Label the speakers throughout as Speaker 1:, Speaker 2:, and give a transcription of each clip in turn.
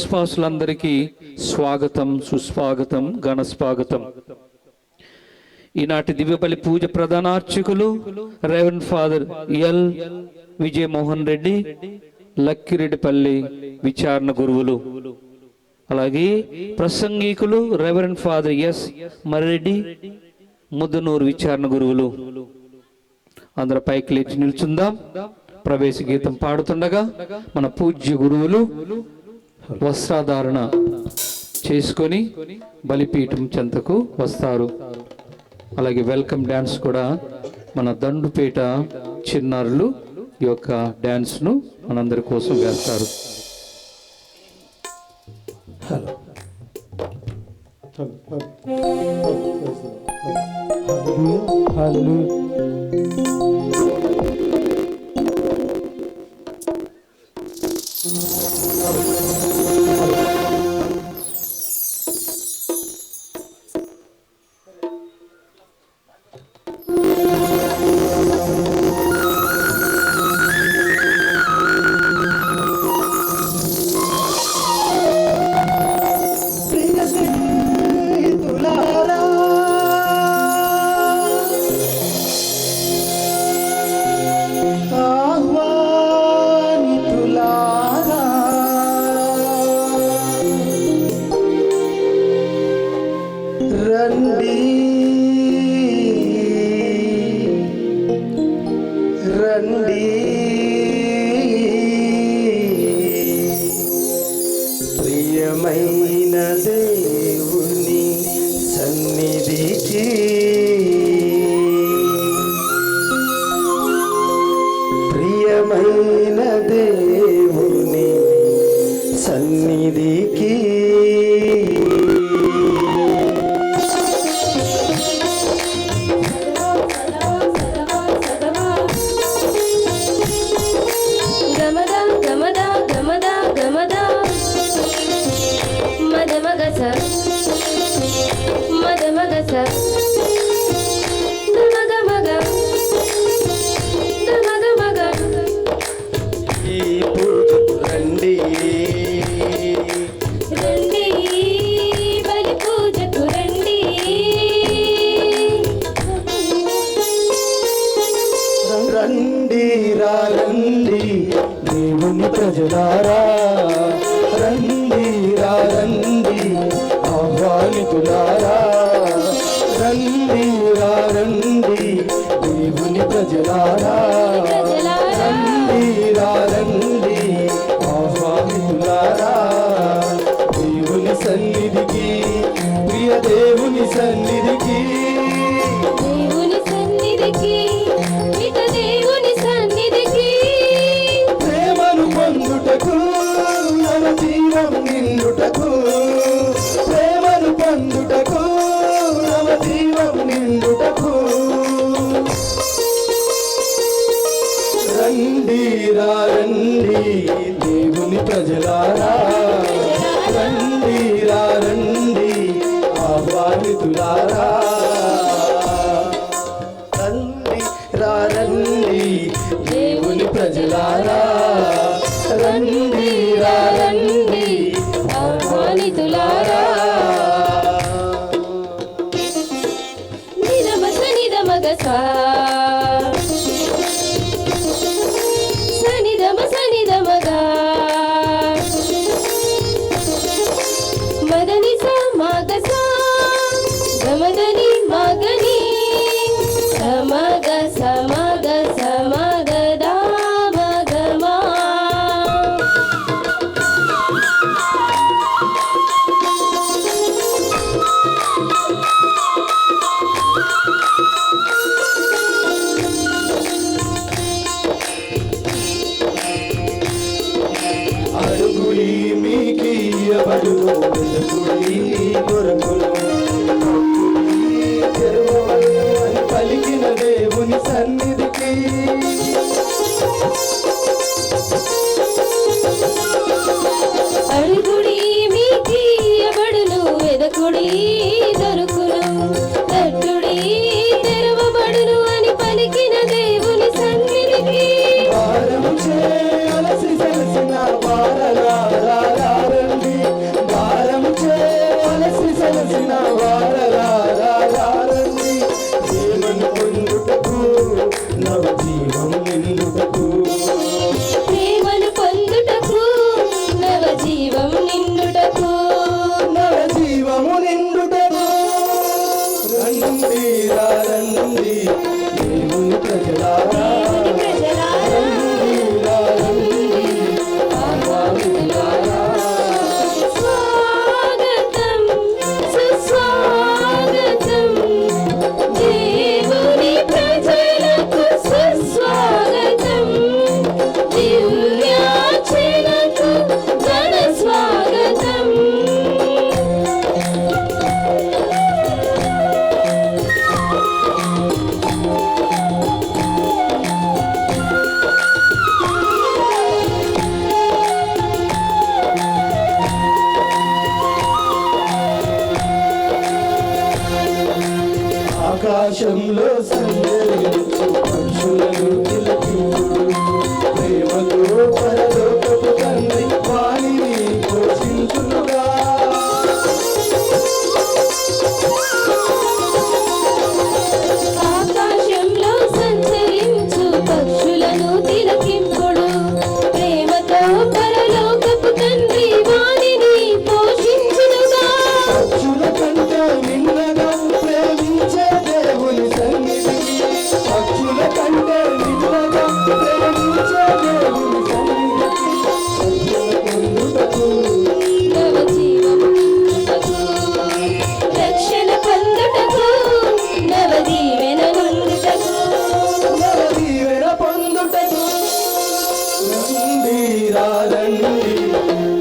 Speaker 1: విశ్వాసులందరికీ స్వాగతం, సుస్వాగతం, ఘన స్వాగతం. ఈనాటి దివ్యబలి పూజ ప్రధానార్చకులు reverend father L Vijayamohan Reddy, Lakkireddipalli విచారణ గురువులు. అలాగే ప్రసంగికులు reverend father S Marreddy, Muddanur విచారణ గురువులు. అందరూ పైకి లేచి నిల్చుందాం. ప్రవేశ గీతం పాడుతుండగా మన పూజ్య గురువులు వస్త్రాధారణ చేసుకొని బలిపీఠం చెంతకు వస్తారు. అలాగే వెల్కమ్ డ్యాన్స్ కూడా మన దండుపేట చిన్నారులు ఈ యొక్క డ్యాన్స్ను మనందరి కోసం వేస్తారు.
Speaker 2: ప్రియమైన దేవుని సన్నిధికి, ప్రియమైన దేవుని సన్నిధికి దేవుని ప్రజలారా, రండి రండి ఆహ్వానితులారా, రండి రండి దేవుని ప్రజలారా, రండి రండి ఆహ్వానితులారా, దేవుని సన్నిధికి, ప్రియ దేవుని సన్నిధికి, దేవుని సన్నిధికి, దేవుని సన్నిధికి, ప్రేమను పొందుటకు, నవ జీవం నిండుటకు, ప్రేమను పొందుటకు, నవ జీవం నిండుటకు, రండి రండి దేవుని ప్రజలారా, రండి రండి ఆహ్వానితులారా,
Speaker 3: జీవం నిండుటకు
Speaker 2: నవ జీవము నిండుటకు రండి రండి దేవుని ప్రజలారా
Speaker 3: దేవుని ప్రజలారా
Speaker 2: రండి ఆహ్వానితులారా
Speaker 3: స్వాగతం సుస్వాగతం దేవుని ప్రజలకు సుస్వాగతం దివ్యార్చనకు ఘన స్వాగతం
Speaker 2: ఆకాశంలో సంచరించు పక్షులను తిలకించుడు ప్రేమతో పరలోకపు తండ్రి వాణిని పోషించునుగా
Speaker 3: ఆకాశంలో సంచరించు పక్షులను తిలకింపుడు ప్రేమతో పరలోకపు తండ్రి వాణిని పోషించునుగా
Speaker 2: పక్షుల కంటే నిన్నగా ప్రేమించే దేవుని సన్నిధికి పక్షుల కంటే నిన్నగా ప్రేమించే దేవుని సన్నిధికి పక్షుల పొందుటకు
Speaker 3: నవ జీవం నిండుటకు రక్షణ పొందుటకు నవ దీవెన పొందుటకు
Speaker 2: నవదీవెన పొందుటకు రండి రండి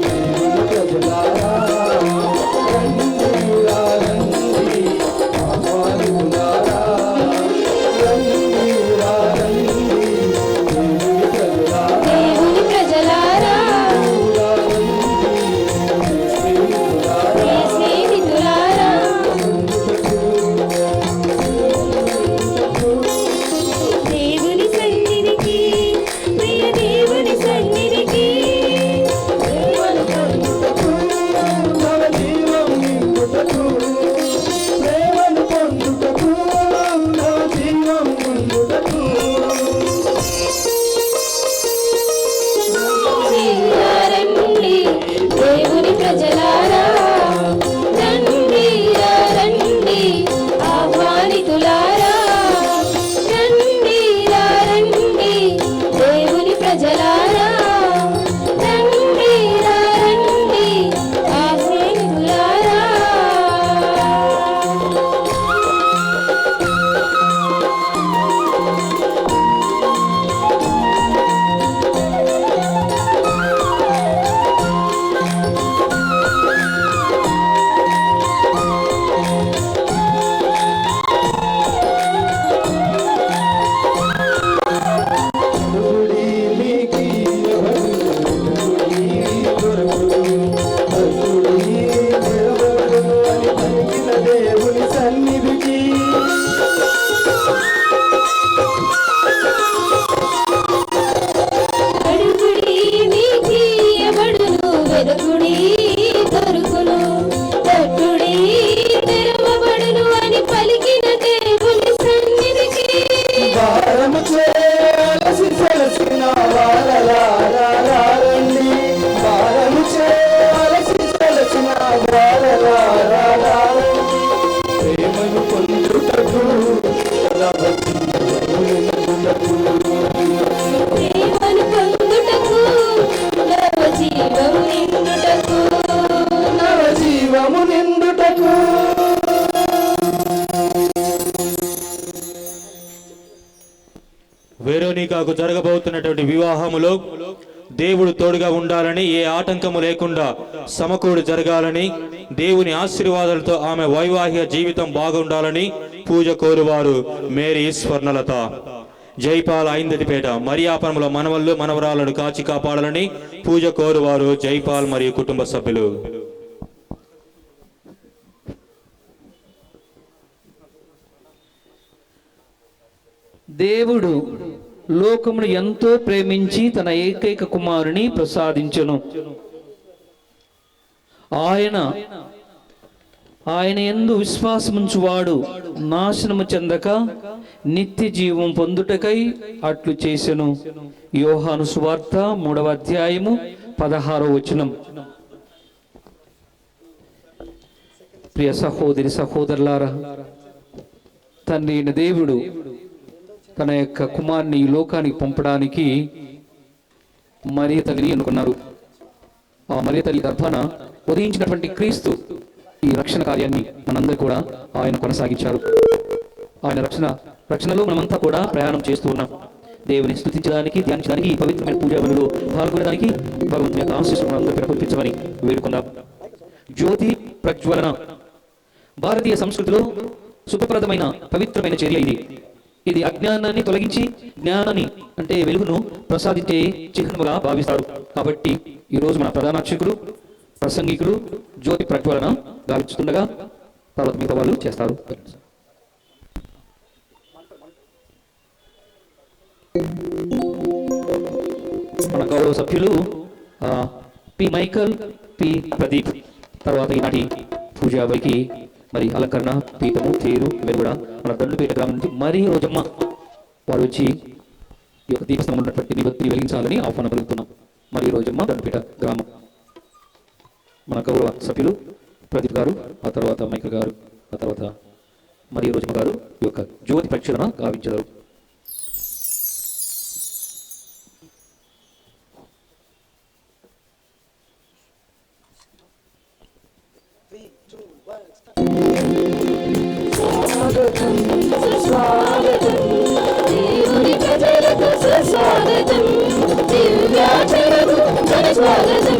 Speaker 2: దేవుని ప్రజలారా రండి రండి ఆహ్వానితులారా రండి రండి దేవుని ప్రజలారా
Speaker 3: దేవుని ప్రజలారా
Speaker 2: రండి
Speaker 3: మీ స్నేహితులారా దేవుని సన్నిధికి ప్రియ దేవుని సన్నిధికి
Speaker 2: ప్రేమను పొందుటకు నవ జీవం నింపుటకు ప్రేమను పొందుటకు నవ జీవం నింపుటకు
Speaker 3: రండి దేవుని ప్రజలారా రండి రండి ఆహ్వానితులారా రండి రండి దేవుని ప్రజలారా రండి రండి ఆహ్వానితులారా
Speaker 2: దేవుడి మీకు ఎవరు దేవుడి దొరకడు భక్తుడి నిలబడు అని పలికిన దేవుని సన్నిధికి
Speaker 3: అడుగుడి మీకీయబడును వెదకుడి దొరుకును తట్టుడి తెరవబడును అని పలికిన దేవుని సన్నిధికి
Speaker 2: భారము చేసి సలసిన వారలారండి భారము చేసి సలసిన వారలారండి ప్రేమను పొందుటకు నవ జీవమునకు
Speaker 3: ప్రేమను పొందుటకు నవ జీవం నిండుటకు
Speaker 2: నవ జీవము నిండుటకు
Speaker 4: వెరోనికాకు జరగబోతున్నటువంటి వివాహములో దేవుడు తోడుగా ఉండాలని, ఏ ఆటంకము లేకుండా సమకూడి జరగాలని, దేవుని ఆశీర్వాదాలతో ఆమె వైవాహిక జీవితం బాగుండాలని పూజ కోరువారు మేరీ స్వర్ణలత. జైపాల్ ఐందటిపేట మరియాపురంలో మనవళ్ళు మనవరాలను కాచి కాపాడాలని పూజ కోరువారు జైపాల్ మరియు కుటుంబ సభ్యులు.
Speaker 1: దేవుడు లోకమును ఎంతో ప్రేమించి తన ఏకైక కుమారుని ప్రసాదించెను. ఆయన యందు విశ్వాసముంచువాడు నాశనము చెందక నిత్య జీవం పొందుటకై అట్లు చేసెను. యోహాను సువార్త 3వ అధ్యాయము 16వ వచనం. ప్రియ సహోదరి సహోదరులారా, తండ్రి అయిన దేవుడు తన యొక్క కుమారుని ఈ లోకానికి పంపడానికి మరియ తల్లిని ఎన్నుకున్నారు. ఆ మరియ తల్లి గర్భాన ఉదయించినటువంటి క్రీస్తు ఈ రక్షణ కార్యాన్ని మనందరూ కూడా ఆయన కొనసాగించారు. ఆయన రక్షణలో మనమంతా కూడా ప్రయాణం చేస్తూ ఉన్నాం. దేవుని స్తుతించడానికి, ధ్యానించడానికి, ఈ పవిత్రమైన పూజా బలిలో పాల్గొనడానికి భగవంతుని యొక్క ఆశీస్సులను మనందరూ కురిపించమని వేడుకుందాం. జ్యోతి ప్రజ్వలన భారతీయ సంస్కృతిలో సుఖప్రదమైన పవిత్రమైన చర్య ఇది. ఇది అజ్ఞానాన్ని తొలగించి జ్ఞానాన్ని అంటే వెలుగును ప్రసాదించే చిహ్నముగా భావిస్తారు. కాబట్టి ఈరోజు మన ప్రధాన అర్చకులు, ప్రసంగికులు జ్యోతి ప్రజ్వలన గావిస్తుండగా తర్వాత మిగతా వాళ్ళు చేస్తారు. మన గౌరవ సభ్యులు పి మైకల్, పి ప్రదీప్, తర్వాత ఈనాటి పూజాబైకి మరి అలంకరణ, పీఠము, తేరు ఇవన్నీ కూడా మన దండుపేట గ్రామం నుంచి మరి రోజమ్మ వారు వచ్చి ఈ యొక్క దీపస్తంభం ఉన్నటువంటి నిబత్తిని వెలిగించాలని ఆహ్వానం పలుకుతున్నాం. మరి రోజమ్మ, దండుపేట గ్రామం. మన గౌరవ సభ్యులు ప్రదీప్ గారు, ఆ తర్వాత మైకల్ గారు, ఆ తర్వాత మరి రోజమ్మ గారు ఈ యొక్క జ్యోతి ప్రక్షాళన గావించారు.
Speaker 3: దేవుని ప్రజలకు సుస్వాగతం, దివ్యార్చనకు ఘన స్వాగతం.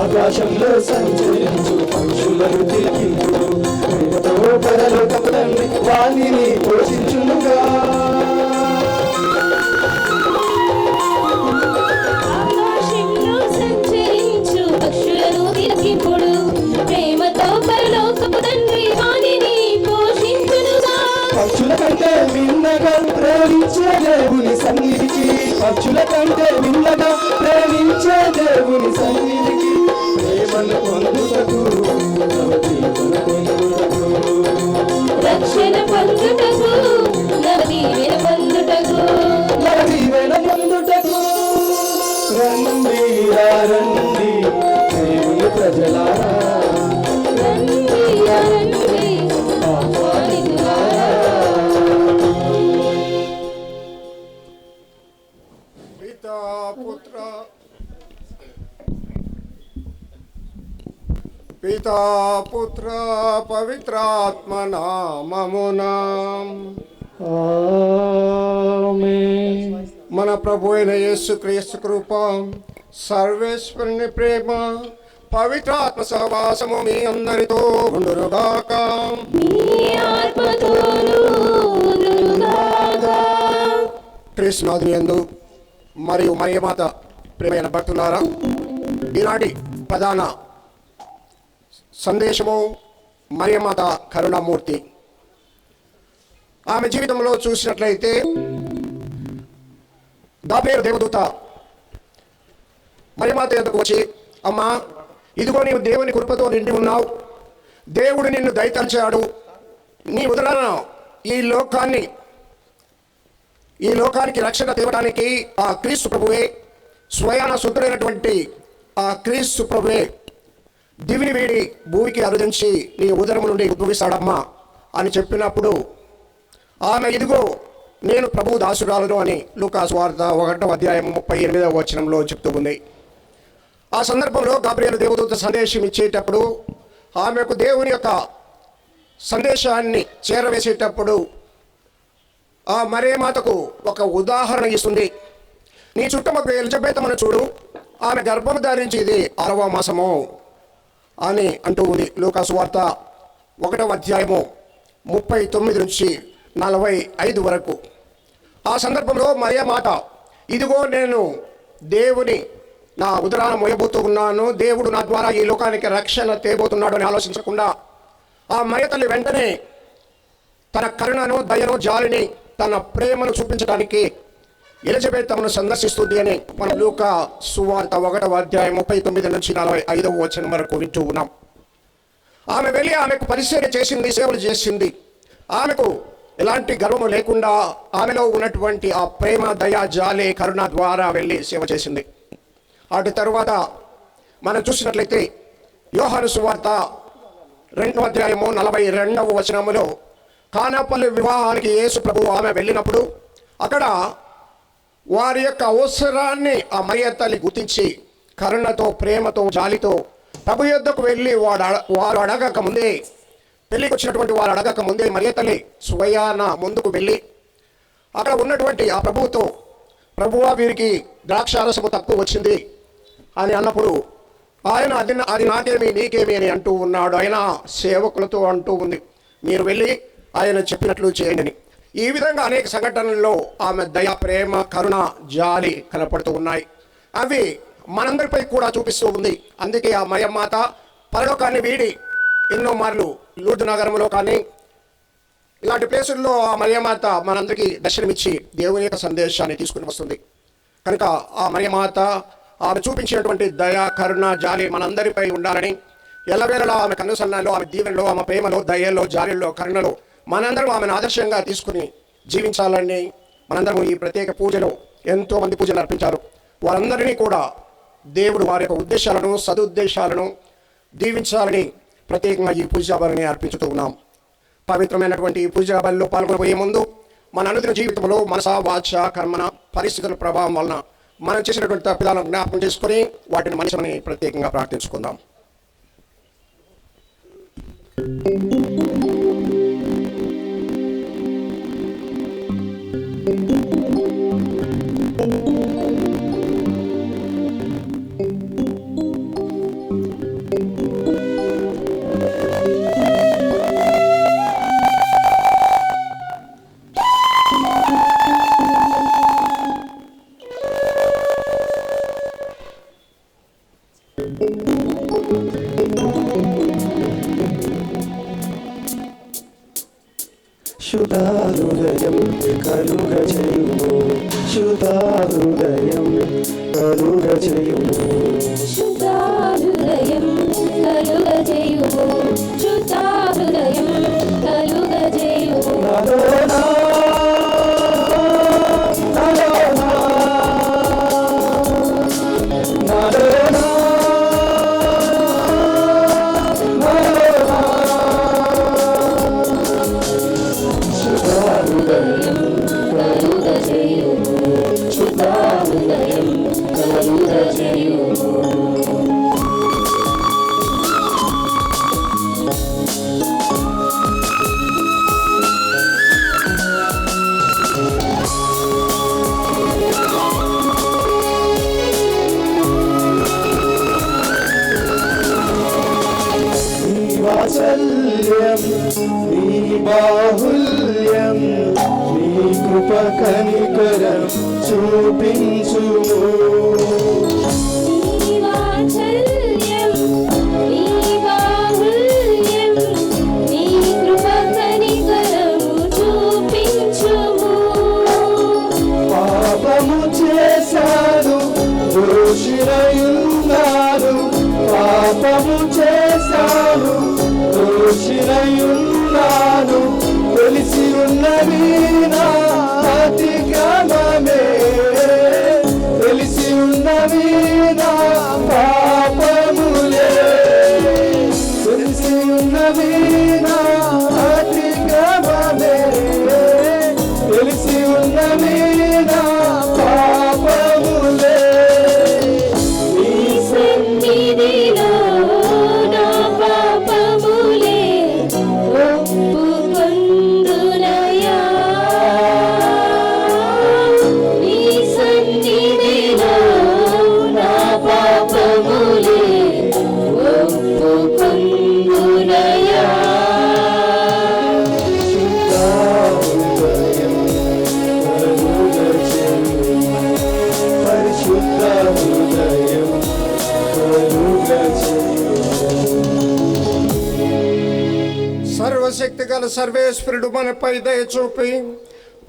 Speaker 2: ఆకాశంలో సంచరించు పక్షులను తిలకించుడు, ప్రేమతో పరలోకపు తండ్రి వాణిని పోషించునుగా.
Speaker 3: ఆకాశంలో సంచరించు పక్షులను తిలకింపుడు, ప్రేమతో పరలోకపు తండ్రి వాణిని పోషించునుగా.
Speaker 2: పక్షుల కంటే మిన్నగా ప్రేమించే దేవుని సన్నిధికి, పక్షుల కంటే మిన్నగా ప్రేమించే దేవుని సన్నిధికి, ప్రేమను పొందుటకు నవదీవెన పొందుటకు,
Speaker 3: రక్షణ పొందుటకు, నవదీవెన పొందుటకు,
Speaker 2: నవదీవెన పొందుటకు రండి రండి దేవుని ప్రజలారా,
Speaker 3: రండి రండి ఆహ్వానితులారా.
Speaker 5: పితా పుత్ర పవిత్రాత్మ నామమున
Speaker 2: ఆమేన్.
Speaker 5: మన ప్రభు అయిన యేసుక్రీస్తు కృప, సర్వేశ్వరుని ప్రేమ, పవిత్రాత్మ సహవాసము మీ అందరితో ఉండునుగాక.
Speaker 3: మీ ఆత్మతోనూ ఉండునుగాక.
Speaker 5: క్రీస్తునాథుని యందు మరియు మరియమాత ప్రియమైన భక్తులారా, ఈనాటి ప్రధాన సందేశము మరియమాత కరుణామూర్తి. ఆమె జీవితంలో చూసినట్లయితే గాబ్రియేలు దేవదూత మరియమాత యొద్దకు వచ్చి, అమ్మా, ఇదిగో నీవు దేవుని కృపతో నిండి ఉన్నావు, దేవుడు నిన్ను దయతలిచాడు, నీ ఉదరాన ఈ లోకానికి రక్షణ తేవడానికి ఆ క్రీస్తు ప్రభువే, స్వయాన శుద్ధుడైనటువంటి ఆ క్రీస్తు ప్రభువే దివిని వీడి భూమికి అరుదించి నీ ఉదరము నుండి ఉద్భవిస్తాడమ్మా అని చెప్పినప్పుడు ఆమె, ఇదిగో నేను ప్రభు దాసురాలను అని లూకా సువార్త 1వ అధ్యాయం 38వ వచనంలో చెప్తూ ఉంది. ఆ సందర్భంలో గాబ్రియేలు దేవదూత సందేశం ఇచ్చేటప్పుడు ఆమెకు దేవుని యొక్క సందేశాన్ని చేరవేసేటప్పుడు ఆ మరియమాతకు ఒక ఉదాహరణ ఇస్తుంది. నీ చుట్టమొక ఎలిజబెతమ్మను చూడు, ఆమె గర్భము ధరించి ఇది 6వ మాసము అని అంటూ ఉంది. లూకా సువార్త 1వ అధ్యాయము 39 నుంచి 45 వరకు. ఆ సందర్భంలో మరియమాత, ఇదిగో నేను దేవుని నా ఉదరాన మోయబోతూ ఉన్నాను, దేవుడు నా ద్వారా ఈ లోకానికి రక్షణ తేబోతున్నాడు అని ఆలోచించకుండా ఆ మరియ తల్లి వెంటనే తన కరుణను, దయను, జాలిని, తన ప్రేమను చూపించడానికి ఎలిజబెతమ్మను సందర్శిస్తుంది అని మనం లూకా సువార్త 1వ అధ్యాయం 39 నుంచి 45వ వచనం వరకు వింటూ ఉన్నాం. ఆమె వెళ్ళి ఆమెకు పరిచర్య చేసింది, సేవలు చేసింది. ఆమెకు ఎలాంటి గర్వము లేకుండా ఆమెలో ఉన్నటువంటి ఆ ప్రేమ, దయ, జాలి, కరుణ ద్వారా వెళ్ళి సేవ చేసింది. అటు తరువాత మనం చూసినట్లయితే యోహాను సువార్త 2వ అధ్యాయము 42వ వచనములో కానాపల్లి వివాహానికి యేసు ప్రభు ఆమె వెళ్ళినప్పుడు అక్కడ వారి యొక్క అవసరాన్ని ఆ మరియ తల్లి గుర్తించి కరుణతో, ప్రేమతో, జాలితో ప్రభు యొద్దకు వెళ్ళి వారు అడగక ముందే, పెళ్ళికి వచ్చినటువంటి వారు అడగక ముందే మరియ తల్లి స్వయాన ముందుకు వెళ్ళి అక్కడ ఉన్నటువంటి ఆ ప్రభువుతో, ప్రభువా వీరికి ద్రాక్షారసము తక్కువ వచ్చింది అని అన్నప్పుడు ఆయన అది నాకేమి నీకేమి అని అంటూ ఉన్నాడు. ఆయన సేవకులతో అంటూ ఉంది, మీరు వెళ్ళి ఆయన చెప్పినట్లు చేయండి. ఈ విధంగా అనేక సంఘటనల్లో ఆమె దయ, ప్రేమ, కరుణ, జాలి కనపడుతూ ఉన్నాయి. అవి మనందరిపై కూడా చూపిస్తూ ఉంది. అందుకే ఆ మరియమాత పరలోకాన్ని వీడి ఎన్నో మార్లు లూర్దు నగరంలో కానీ ఇలాంటి ప్లేసుల్లో ఆ మరియమాత మనందరికీ దర్శనమిచ్చి దేవుని యొక్క సందేశాన్ని తీసుకుని వస్తుంది. కనుక ఆ మరియమాత ఆమె చూపించినటువంటి దయ, కరుణ, జాలి మనందరిపై ఉండాలని, ఎల్లవేళలా ఆమె కన్నుసన్నాల్లో, ఆమె దీవెనలో, ఆమె ప్రేమలో, దయలో, జాలిలో, కరుణలో మనందరం ఆమెను ఆదర్శంగా తీసుకుని జీవించాలని మనందరం ఈ ప్రత్యేక పూజలో ఎంతోమంది పూజలు అర్పించారు. వారందరినీ కూడా దేవుడు వారి యొక్క ఉద్దేశాలను, సదుద్దేశాలను దీవించాలని ప్రత్యేకంగా ఈ పూజా బలిని అర్పించుతూ ఉన్నాం. పవిత్రమైనటువంటి ఈ పూజా బలిలో పాల్గొనబోయే ముందు మన అనుదిన జీవితంలో మనస, వాచ, కర్మన, పరిస్థితుల ప్రభావం వలన మనం చేసినటువంటి తప్పిదాలను జ్ఞాపకం చేసుకుని వాటిని మనసుని ప్రత్యేకంగా ప్రార్థించుకుందాం.
Speaker 2: శుద్ధాహృదయం కలుగజేయుము, శుద్ధాహృదయం కలుగజేయుము,
Speaker 3: శుద్ధాహృదయం కలుగజేయుము, శుద్ధాహృదయం కలుగజేయుము.
Speaker 2: నాలోనా నాలోనా నాలోనా వాత్సల్యం, నీ బాహుల్యం, నీ కృప కనికరం చూపించుము.
Speaker 3: నీ వాత్సల్యం, నీ బాహుల్యం, నీ కృప కనికరము చూపించుము.
Speaker 2: పాపము చేశాను, దోషినయున్నాను, పాపము చేశాను, దోషినయున్నాను, తెలిసి ఉన్నవి నా అతిక్రమమే, తెలిసి ఉన్నవి నా పాపములే, తెలిసి ఉన్నవి నా అతిక్రమమే, తెలిసి ఉన్నవి నా పాపములే.
Speaker 3: నీ సన్నిధిలో నా పాపములే ఒప్పుకొందునయ్యా. నీ సన్నిధిలో నా పాపములే ఒప్పుకొందునయ్యా.
Speaker 2: శుద్ధాహృదయం కలుగజేయుము, పరిశుద్ధ హృదయం కలుగజేయుము.
Speaker 5: సర్వశక్తి గల సర్వేశ్వరుడు మనపై దయ చూపి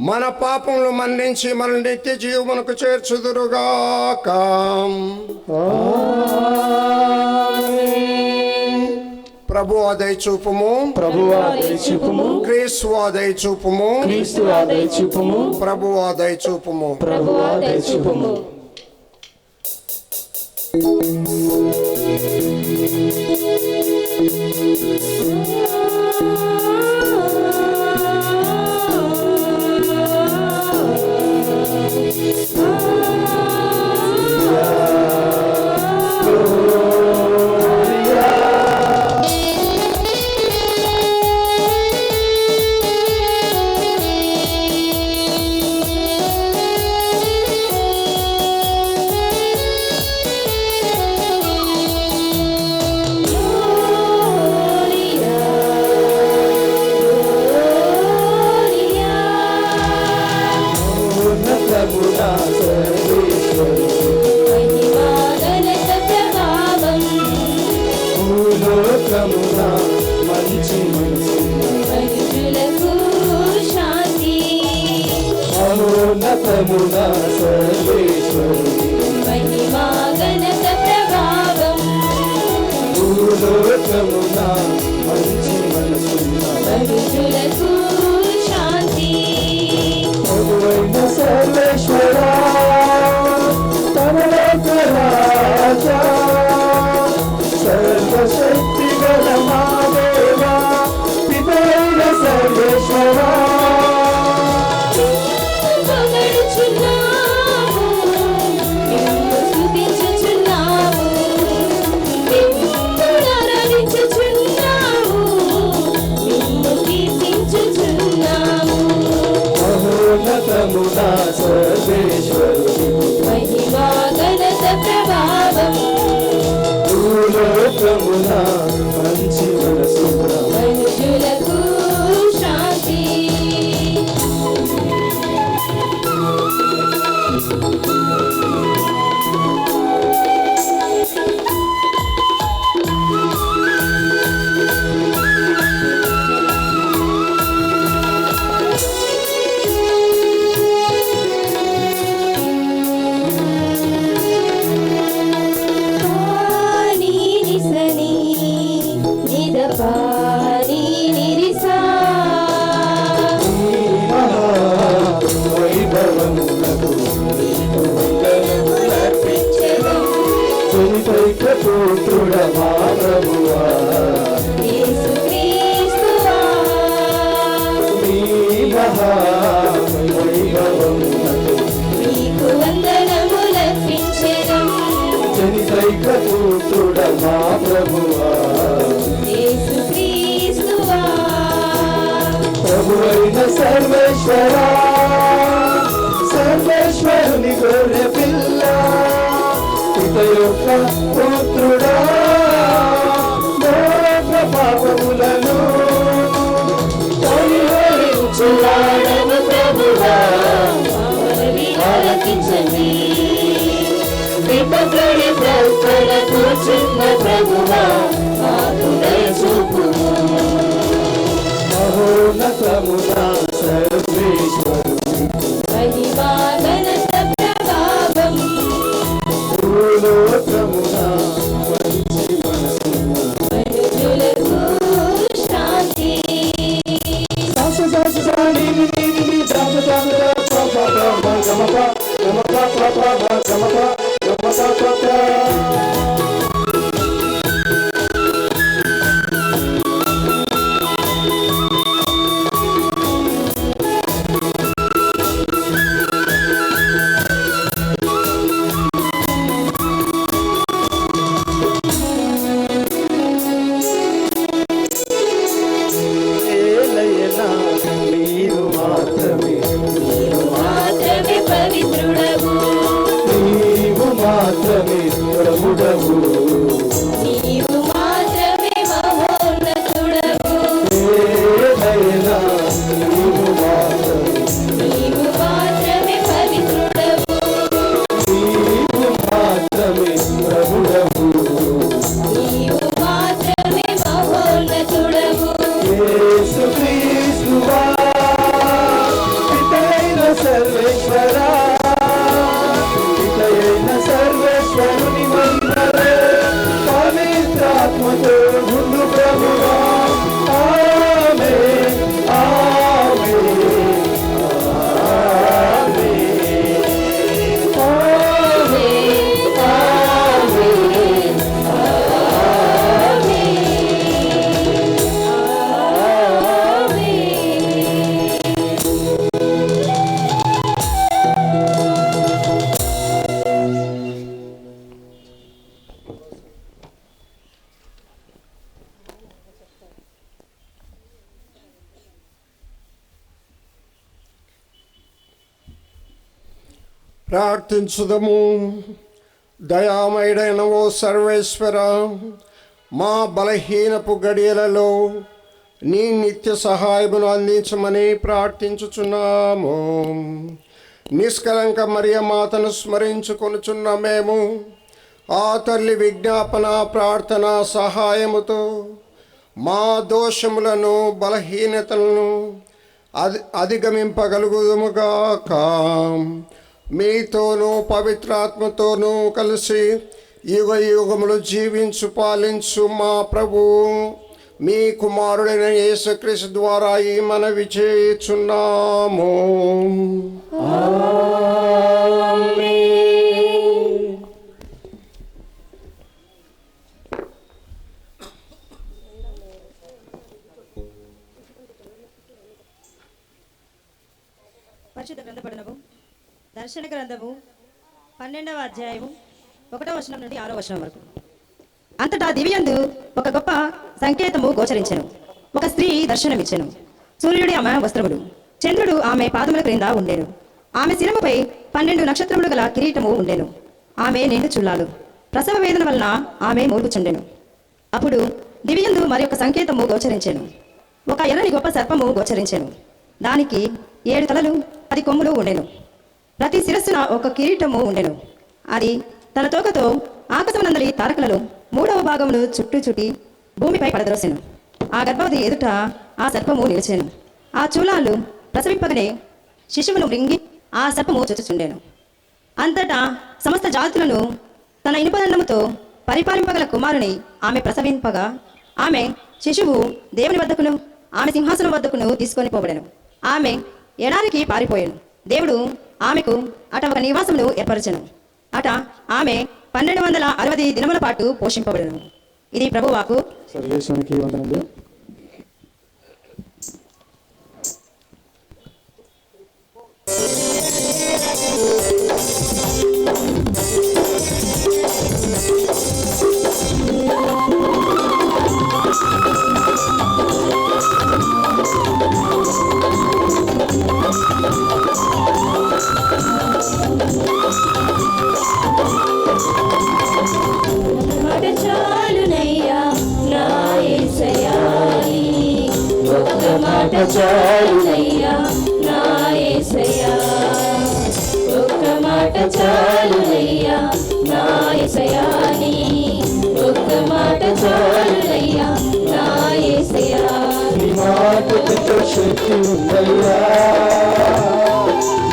Speaker 5: మన పాపములు మన్నించి మన నిత్య జీవమునకు చేర్చుదురుగాక. ప్రభువా దయచూపుము,
Speaker 2: ప్రభువా దయచూపుము,
Speaker 5: క్రీస్తువా దయచూపుము,
Speaker 2: క్రీస్తువా దయచూపుము,
Speaker 5: ప్రభువా దయచూపుము.
Speaker 2: ప్రభువా దయచూపుము. మంచి
Speaker 3: మనుషులకు శాంతి,
Speaker 2: మహోన్నతమున సర్వేశ్వరుని
Speaker 3: మహిమా ఘనత ప్రభావం,
Speaker 2: భూలోకమున మంచి మనసున్న
Speaker 3: మనుషులకు శాంతి.
Speaker 2: ప్రభువైన సర్వేశ్వరా, తనలోక రాజా, సర్వశక్తి గల మా దేవా, పితైన సర్వేశ్వరా,
Speaker 3: పొగడుచున్నాము, నిన్ను స్తుతించుచున్నాము, నిన్ను ఆరాధించుచున్నాము, నిన్ను కీర్తించుచున్నాము.
Speaker 2: మహోన్నతమున సర్వేశ్వరుని
Speaker 3: మహిమా ఘనత ప్రభావం,
Speaker 2: భూలోకమున మంచి మనసున్న
Speaker 3: మనుషులకు శాంతి. పాని నిసని నిద పాని నిరిసా,
Speaker 2: వైభవములకు తొలిపైక పుత్రుడ మా ప్రభువా,
Speaker 3: యేసుక్రీస్తువా,
Speaker 2: మీ మహా వైభవములకు
Speaker 3: నీకు వందనములర్పించెదం.
Speaker 2: జనితైక పుత్రుడ మా ప్రభువా,
Speaker 3: యేసుక్రీస్తువా,
Speaker 2: ప్రభువైన సర్వేశ్వరా, సర్వేశ్వరుని గొర్రె పిల్ల, పిత యొక్క పుత్రుడా, లోక పాపములను
Speaker 3: చూడాడము ప్రభువా, మమ్మల్ని ఆలకించండి. విపత్తుడి ప్రక్కన కూర్చున్న ప్రభువా, మాకు దయ చూపుము.
Speaker 2: మహోన్నతమున సర్వేశ్వరుని
Speaker 3: మహిమా ఘనత ప్రభావం,
Speaker 2: భూలోకమున మంచి మనసున్న
Speaker 3: మనుషులకు శాంతి.
Speaker 2: Thank
Speaker 5: ప్రార్థించుదము. దయామయుడైన ఓ సర్వేశ్వర, మా బలహీనపు గడియలలో నీ నిత్య సహాయమును అందించమని ప్రార్థించుచున్నాము. నిష్కలంక మరియ మాతను స్మరించుకొనుచున్న మేము ఆ తల్లి విజ్ఞాపన ప్రార్థన సహాయముతో మా దోషములను బలహీనతలను అధిగమింపగలుగుదుముగాక. మీతోనూ పవిత్రాత్మతోనూ కలిసి యుగ యుగములు జీవించు పాలించు మా ప్రభువు మీ కుమారుడైన యేసుక్రీస్తు ద్వారా ఈ మనవి చేయుచున్నాము.
Speaker 6: పరిశుద్ధ గ్రంథపఠనము దర్శన గ్రంథము 12వ అధ్యాయము 1వ వచనం నుండి 6వ వచనం వరకు. అంతటా దివ్యందు ఒక గొప్ప సంకేతము గోచరించెను. ఒక స్త్రీ దర్శనమిచ్చెను. సూర్యుడి ఆమె వస్త్రములు, చంద్రుడు ఆమె పాదముల క్రింద ఉండెను. ఆమె శిరముపై 12 నక్షత్రములు గల కిరీటము ఉండెను. ఆమె నిండు చుల్లాలు, ప్రసవ వేదన వలన ఆమె మూలుగుచుండెను. అప్పుడు దివ్యందు మరి ఒక సంకేతము గోచరించెను. ఒక ఎర్రని గొప్ప సర్పము గోచరించెను. దానికి 7 తలలు 10 కొమ్ములు ఉండెను. ప్రతి శిరస్సున ఒక కిరీటము ఉండెను. అది తన తోకతో ఆకాశమునందలి తారకలలో 3వ భాగమును చుట్టి భూమిపై పడద్రోసెను. ఆ గర్భవతి ఎదుట ఆ సర్పము నిలిచెను. ఆ చూలాలు ప్రసవింపగనే శిశువును మృంగి ఆ సర్పము చుచ్చుచుండెను. అంతటా సమస్త జాతులను తన ఇనుపదండముతో పరిపాలింపగల కుమారుని ఆమె ప్రసవింపగా, ఆమె శిశువు దేవుని వద్దకును ఆమె సింహాసనం వద్దకును తీసుకొని పోబడెను. ఆమె ఎడారికి పారిపోయాను. దేవుడు ఆమెకు అట ఒక నివాసమును ఏర్పరచెను. అట ఆమె 1260 దినముల పాటు పోషింపబడెను. ఇది ప్రభువాకు.
Speaker 2: సర్వేశ్వరునికి వందనములు.
Speaker 3: మాట చాలునయ్యా నా యేసయ్యా, ఒక్క మాట చాలునయ్యా నా యేసయ్యా, ఒక్క మాట చాలునయ్యా నా యేసయ్యా, ఒక్క మాట చాలునయ్యా నా యేసయ్యా.
Speaker 2: నీ మాటతో శక్తి ఉందయ్యా,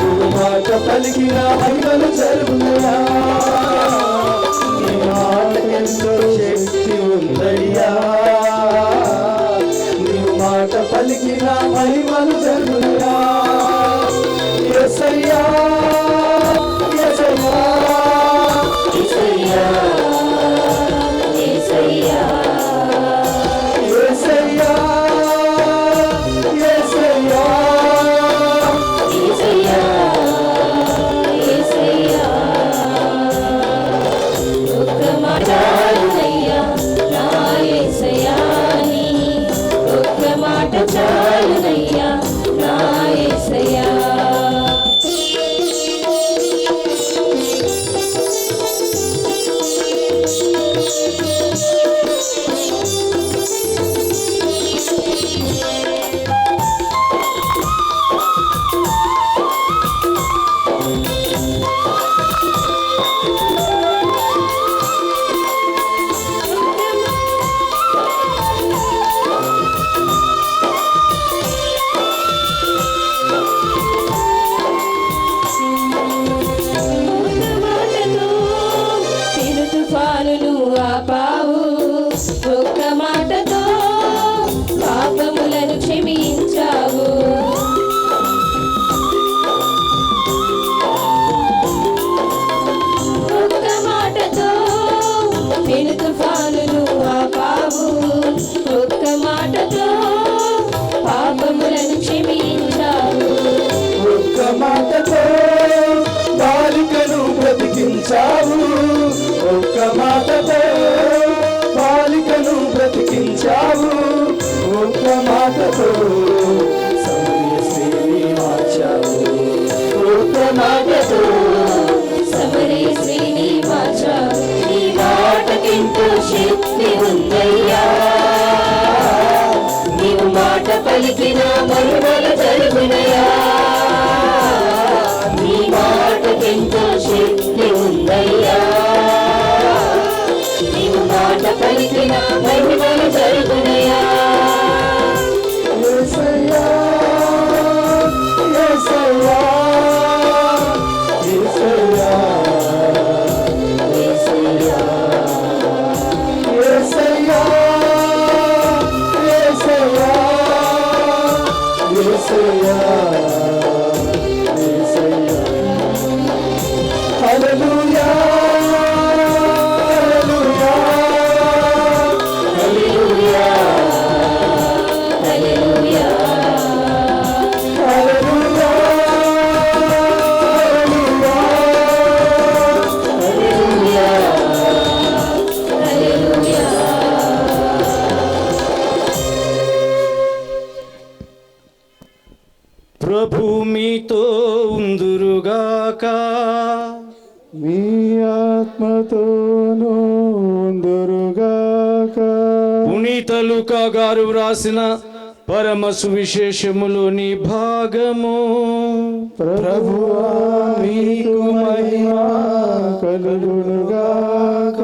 Speaker 2: నువ్వు మాట పలికిన మహిమలు జరుగునయ్యా. నీ మాటతో శక్తి ఉందయ్యా, నువ్వు మాట పలికిన మహిమలు జరుగునయ్యా. యేసయ్యా యేసయ్యా
Speaker 3: యేసయ్యా, యేసయ్యా,
Speaker 2: యేసయ్యా యేసయ్యా
Speaker 3: యేసయ్యా, యేసయ్యా, ఒక్క మాట చాలునయ్యా నా యేసయ్యా, ఒక్క మాట చాలునయ్యా నా యేసయ్యా. మాటతో పెను తుఫానును ఆపావు, ఒక్క మాటతో పాపములను క్షమించావు. ఒక్క మాటతో పెను తుఫానును ఆపావు, ఒక్క మాటతో పాపములను క్షమించావు.
Speaker 2: ఒక్క మాటతో బాలికను బ్రతికించావు, ఒక్క మాటతో బాలికను బ్రతికించావు, ఒక్క మాటతో సమయ శ్రీని మార్చావు, ఒక్క మాటతో యేసయ్యా యేసయ్యా హల్లెలూయా హల్లెలూయా హల్లెలూయా
Speaker 3: హల్లెలూయా
Speaker 2: హల్లెలూయా
Speaker 3: హల్లెలూయా
Speaker 7: ప్రభు మీతో ఉందురుగాక.
Speaker 2: మీ ఆత్మతోనూ ఉందురుగాక.
Speaker 7: పునీత లూకా గారు వ్రాసిన పరమ సువిశేషములోని భాగము.
Speaker 2: ప్రభువా మీకు మహిమ కలుగునుగాక.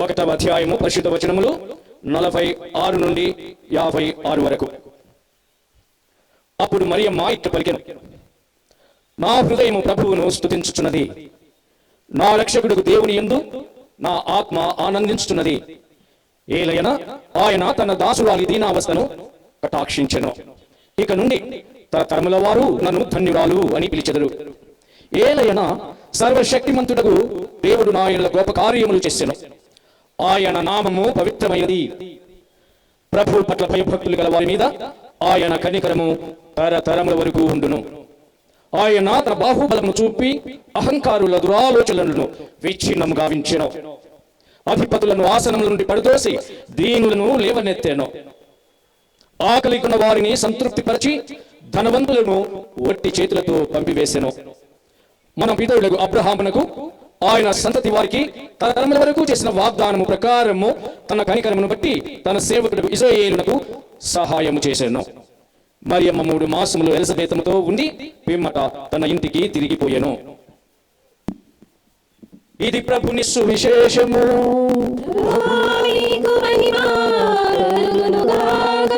Speaker 7: ఒకటవ అధ్యాయము పరిశుద్ధ వచనములు 46 నుండి 56 వరకు. అప్పుడు మరియమ్మ ఇట్లా పలికెను, నా హృదయము ప్రభువును స్తుతించుచున్నది, నా రక్షకుడు దేవుని యందు నా ఆత్మ ఆనందించుచున్నది. ఏలయన ఆయన తన దాసురాలి దీనావస్థను కటాక్షించెను. ఇక నుండి తరతరముల వారు నన్ను ధన్యురాలు అని పిలిచెదరు. ఏలయన సర్వశక్తిమంతుడగు దేవుడు నా యెడల గొప్ప కార్యములు చేసెను. ఆయన నామము పవిత్రమైనది. ప్రభు పట్ల భయభక్తులు గల వారి మీద ఆయన కనికరము తరతరముల వరకు ఉండును. ఆయన తన బాహుబలమును చూపి అహంకారుల దురాలోచనలను విచ్ఛిన్నము గావించెను. అధిపతులను ఆసనముల నుండి పడదోసి దీనులను లేవనెత్తెను. ఆకలికున్న వారిని సంతృప్తిపరిచి ధనవంతులను ఒట్టి చేతులతో పంపివేసెను. మన పితరులకు అబ్రహామునకు ఆయన సంతతి వారికి తరతరముల వరకు చేసిన వాగ్దానము ప్రకారము తన కనికరమును బట్టి తన సేవకుడు ఇశ్రాయేలునకు సహాయము చేసెను. మరియమ్మ 3 మాసములు ఎలిజబెతుతో ఉండి పిమ్మట తన ఇంటికి తిరిగిపోయెను. ఇది ప్రభుని సువిశేషము.
Speaker 3: మీకు మహిమ కలుగునుగాక.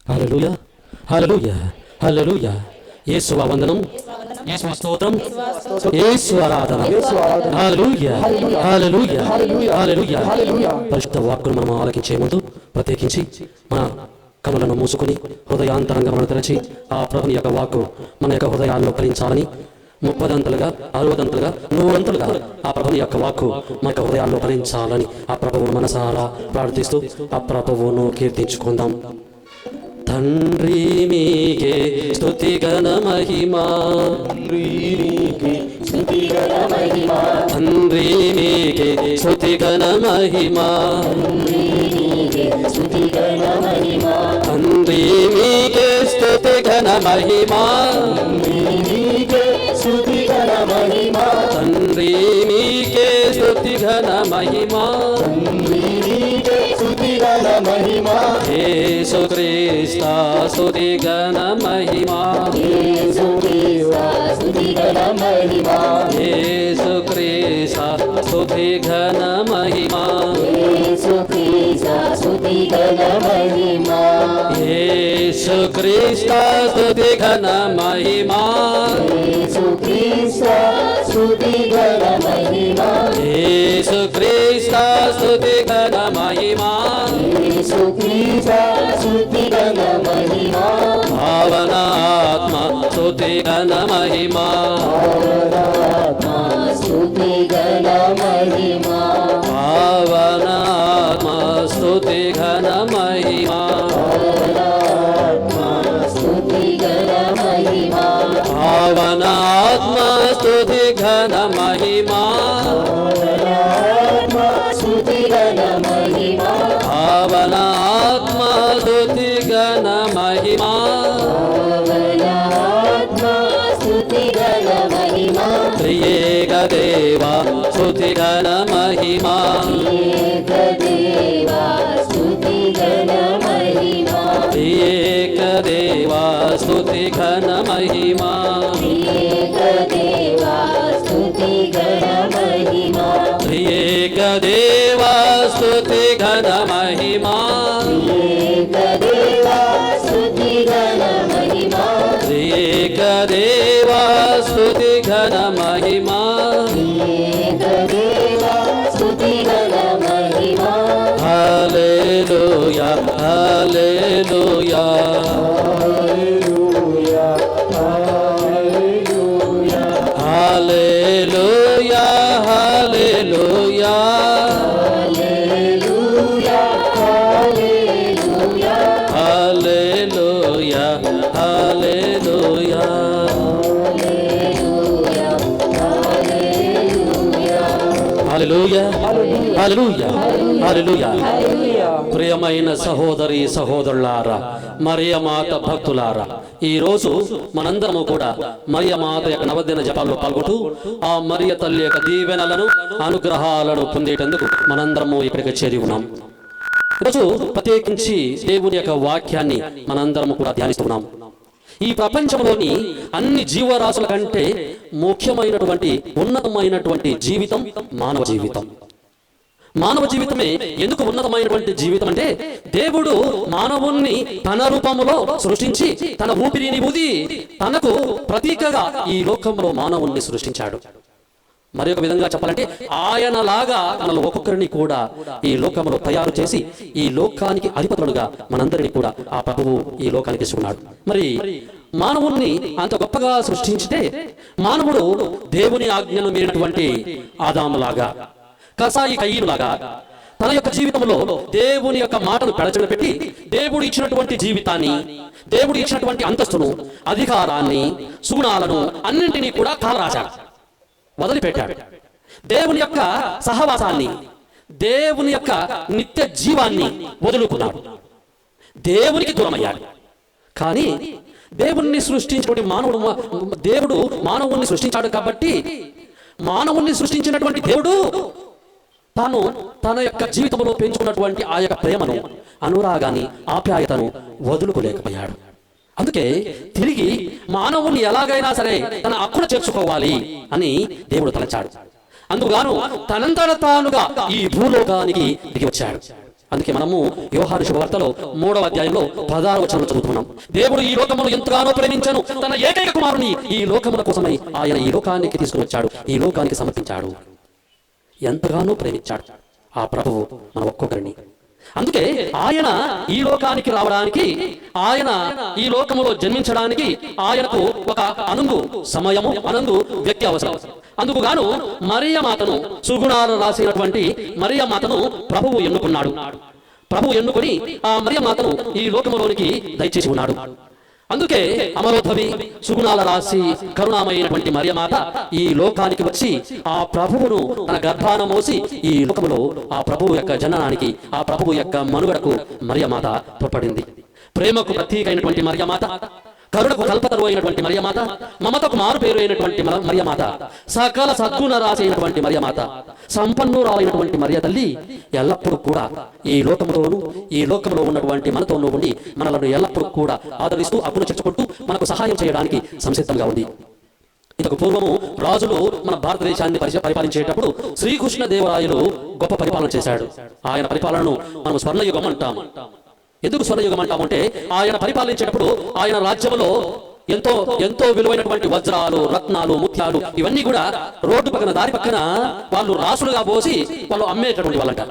Speaker 8: హల్లెలూయా హల్లెలూయా హల్లెలూయా. యేసువ వందనం, యేసువ స్తోత్రం, యేసు ఆరాధన. హల్లెలూయా హల్లెలూయా హల్లెలూయా. పరిశుద్ధ వాక్కును మనం ఆలకించే ముందు ప్రత్యేకించి మన కనులను మూసుకొని హృదయాంతరంగమును తెరచి ఆ ప్రభుని యొక్క వాక్కు మన యొక్క హృదయాల్లో ఫలించాలని 30 60 100 ఆ ప్రభుని యొక్క వాక్కు మన యొక్క హృదయాల్లో ఫలించాలని ఆ ప్రభువును మనసారా ప్రార్థిస్తూ ఆ ప్రభువును కీర్తించుకుందాం. తండ్రి మీకే స్తుతి ఘన మహిమ, తండ్రి మీకే స్తుతి ఘన మహిమ, తండ్రి మీకే స్తుతి ఘన మహిమ, తండ్రి మీకే స్తుతి ఘన మహిమ, తండ్రి మీకే స్తుతి ఘన మహిమ. యేసు క్రీస్తా స్తుతి ఘన మహిమ, యేసు క్రీస్తా స్తుతి ఘన మహిమ, యేసు క్రీస్తా స్తుతి ఘన మహిమ, యేసు క్రీస్తా స్తుతి ఘన మహిమ, యేసు క్రీస్తా స్తుతి ఘన మహిమ, యేసు క్రీస్తా స్తుతి ఘన మహిమ, యేసు క్రీస్తా స్తుతి ఘన మహిమ, యేసు క్రీస్తా స్తుతి ఘన మహిమ. భావనాత్మ స్తుతి ఘన మహిమ, భావనాత్మ స్తుతి ఘన మహిమ, భావనాత్మ స్తుతి ఘన మహిమ, భావనాత్మ స్తుతి ఘన మహిమ, భావనాత్మ స్తుతి ఘన మహిమ, భావనాత్మ స్తుతి ఘన మహిమ, భావనాత్మ స్తుతి ఘన మహిమ, భావనాత్మ స్తుతి ఘన మహిమ. త్రియేక దేవా స్తుతి ఘన మహిమ, త్రియేక దేవా స్తుతి ఘన మహిమ, త్రియేక దేవా స్తుతి ఘన మహిమా త్రియేక దేవా స్తుతి ఘన మహిమా త్రియేక దేవా స్తుతి ఘన మహిమా హల్లెలూయా హల్లెలూయా హల్లెలూయా హల్లెలూయా హల్లెలూయా హల్లెలూయా హల్లెలూయా హల్లెలూయా హల్లెలూయా ప్రియమైన సహోదరి సహోదరులారా, మరియమాత భక్తులారా, ఈ రోజు మనందరము కూడా మరియమాత యొక్క నవదిన జపాల్లో పాల్గొంటూ ఆ మరియ తల్లి యొక్క దీవెనలను అనుగ్రహాలను పొందేటందుకు మనందరము ఇక్కడికి చేరి ఉన్నాం. ఈరోజు ప్రత్యేకించి దేవుని యొక్క వాక్యాన్ని మనందరము కూడా ధ్యానిస్తున్నాం. ఈ ప్రపంచంలోని అన్ని జీవరాశుల కంటే ముఖ్యమైనటువంటి ఉన్నతమైనటువంటి జీవితం మానవ జీవితం. మానవ జీవితమే ఎందుకు ఉన్నతమైనటువంటి జీవితం అంటే, దేవుడు మానవుణ్ణి తన రూపంలో సృష్టించి తన ఊపిరిని ఊది తనకు ప్రతీకగా ఈ లోకంలో మానవుణ్ణి సృష్టించాడు. మరి ఒక విధంగా చెప్పాలంటే, ఆయనలాగా మనలో ఒక్కొక్కరిని కూడా ఈ లోకంలో తయారు చేసి ఈ లోకానికి అధిపతులుగా మనందరినీ కూడా ఆ ప్రభువు ఈ లోకానికి తీసుకున్నాడు. మరి మానవుణ్ణి అంత గొప్పగా సృష్టించితే, మానవుడు దేవుని ఆజ్ఞను మీరినటువంటి ఆదాములాగా, కసాయి కయ్యూలాగా తన యొక్క జీవితంలో దేవుని యొక్క మాటను పెడచెవిన పెట్టి దేవుడు ఇచ్చినటువంటి జీవితాన్ని, దేవుడు ఇచ్చినటువంటి అంతస్తును, అధికారాన్ని, సుగుణాలను అన్నింటినీ కూడా కాలరాశాడు, వదిలిపెట్టాడు. దేవుని యొక్క సహవాసాన్ని, దేవుని యొక్క నిత్య జీవాన్ని వదులుకున్నాడు, దేవునికి దూరమయ్యాడు. కానీ దేవుణ్ణి సృష్టించినటువంటి దేవుడు మానవుణ్ణి సృష్టించాడు కాబట్టి, మానవుణ్ణి సృష్టించినటువంటి దేవుడు తాను తన యొక్క జీవితంలో పెంచుకున్నటువంటి ఆ యొక్క ప్రేమను, అనురాగాన్ని, ఆప్యాయతను వదులుకోలేకపోయాడు. అందుకే తిరిగి మానవుని ఎలాగైనా సరే తన అక్కున చేర్చుకోవాలి అని దేవుడు తలచాడు. అందుకుగాను తనంతట తానుగా ఈ భూలోకానికి దిగి వచ్చాడు. అందుకే మనము యోహాను శుభవార్తలో 3వ అధ్యాయంలో 16వ వచనం చదువుతున్నాం. దేవుడు ఈ లోకమును ఎంతగానో ప్రేమించను, తన ఏకైక కుమారుని ఈ లోకముల కోసమై ఆయన ఈ లోకానికి తీసుకుని వచ్చాడు, ఈ లోకానికి సమర్పించాడు. ఎంతగానో ప్రేమించాడు ఆ ప్రభువు మన ఒక్కొక్కరిని. అందుకే ఆయన ఈ లోకానికి రావడానికి, ఆయన ఈ లోకములో జన్మించడానికి ఆయనకు ఒక అనందు సమయము, అనందు వ్యక్తి అవసరం. అందుకుగాను మరియమాతను, సుగుణాలు రాసినటువంటి మరియమాతను ప్రభువు ఎన్నుకున్నాడు. ప్రభువు ఎన్నుకొని ఆ మరియమాతను ఈ లోకములోనికి దయచేసి ఉన్నాడు. అందుకే అమరోద్భవి, సుగుణాల రాశి, కరుణామైనటువంటి మరియమాత ఈ లోకానికి వచ్చి ఆ ప్రభువును తన గర్భాన మోసి ఈ లోకములో ఆ ప్రభువు యొక్క జననానికి, ఆ ప్రభువు యొక్క మనుగడకు మరియమాత తోడ్పడింది. ప్రేమకు ప్రతీక అయినటువంటి మరియమాత, కరుణకు కల్పతరు అయినటువంటి మరియమాత, మమతకు మారు పేరు అయినటువంటి మరియమాత, సకల సద్గుణ రాశి అయినటువంటి మరియమాత, సంపన్నురాలైనటువంటి మరియ తల్లి ఎల్లప్పుడూ కూడా ఈ లోకంలోనూ, ఈ లోకంలో ఉన్నటువంటి మనతోనూ ఉండి మనలను ఎల్లప్పుడూ కూడా ఆదరిస్తూ అప్పును చేర్చుకుంటూ మనకు సహాయం చేయడానికి సంసిద్ధంగా ఉంది. ఇంతకు పూర్వము రాజులు మన భారతదేశాన్ని పరిపాలించేటప్పుడు శ్రీకృష్ణదేవరాయలు గొప్ప పరిపాలన చేశాడు. ఆయన పరిపాలనను మనం స్వర్ణయుగం అంటాం. ఎందుకు స్వర్ణయుగం అంటామంటే, ఆయన పరిపాలించేటప్పుడు ఆయన రాజ్యంలో ఎంతో ఎంతో విలువైనటువంటి వజ్రాలు, రత్నాలు, ముత్యాలు ఇవన్నీ కూడా రోడ్డు పక్కన, దారి పక్కన వాళ్ళు రాసులుగా పోసి వాళ్ళు అమ్మేటటువంటి వాళ్ళంట.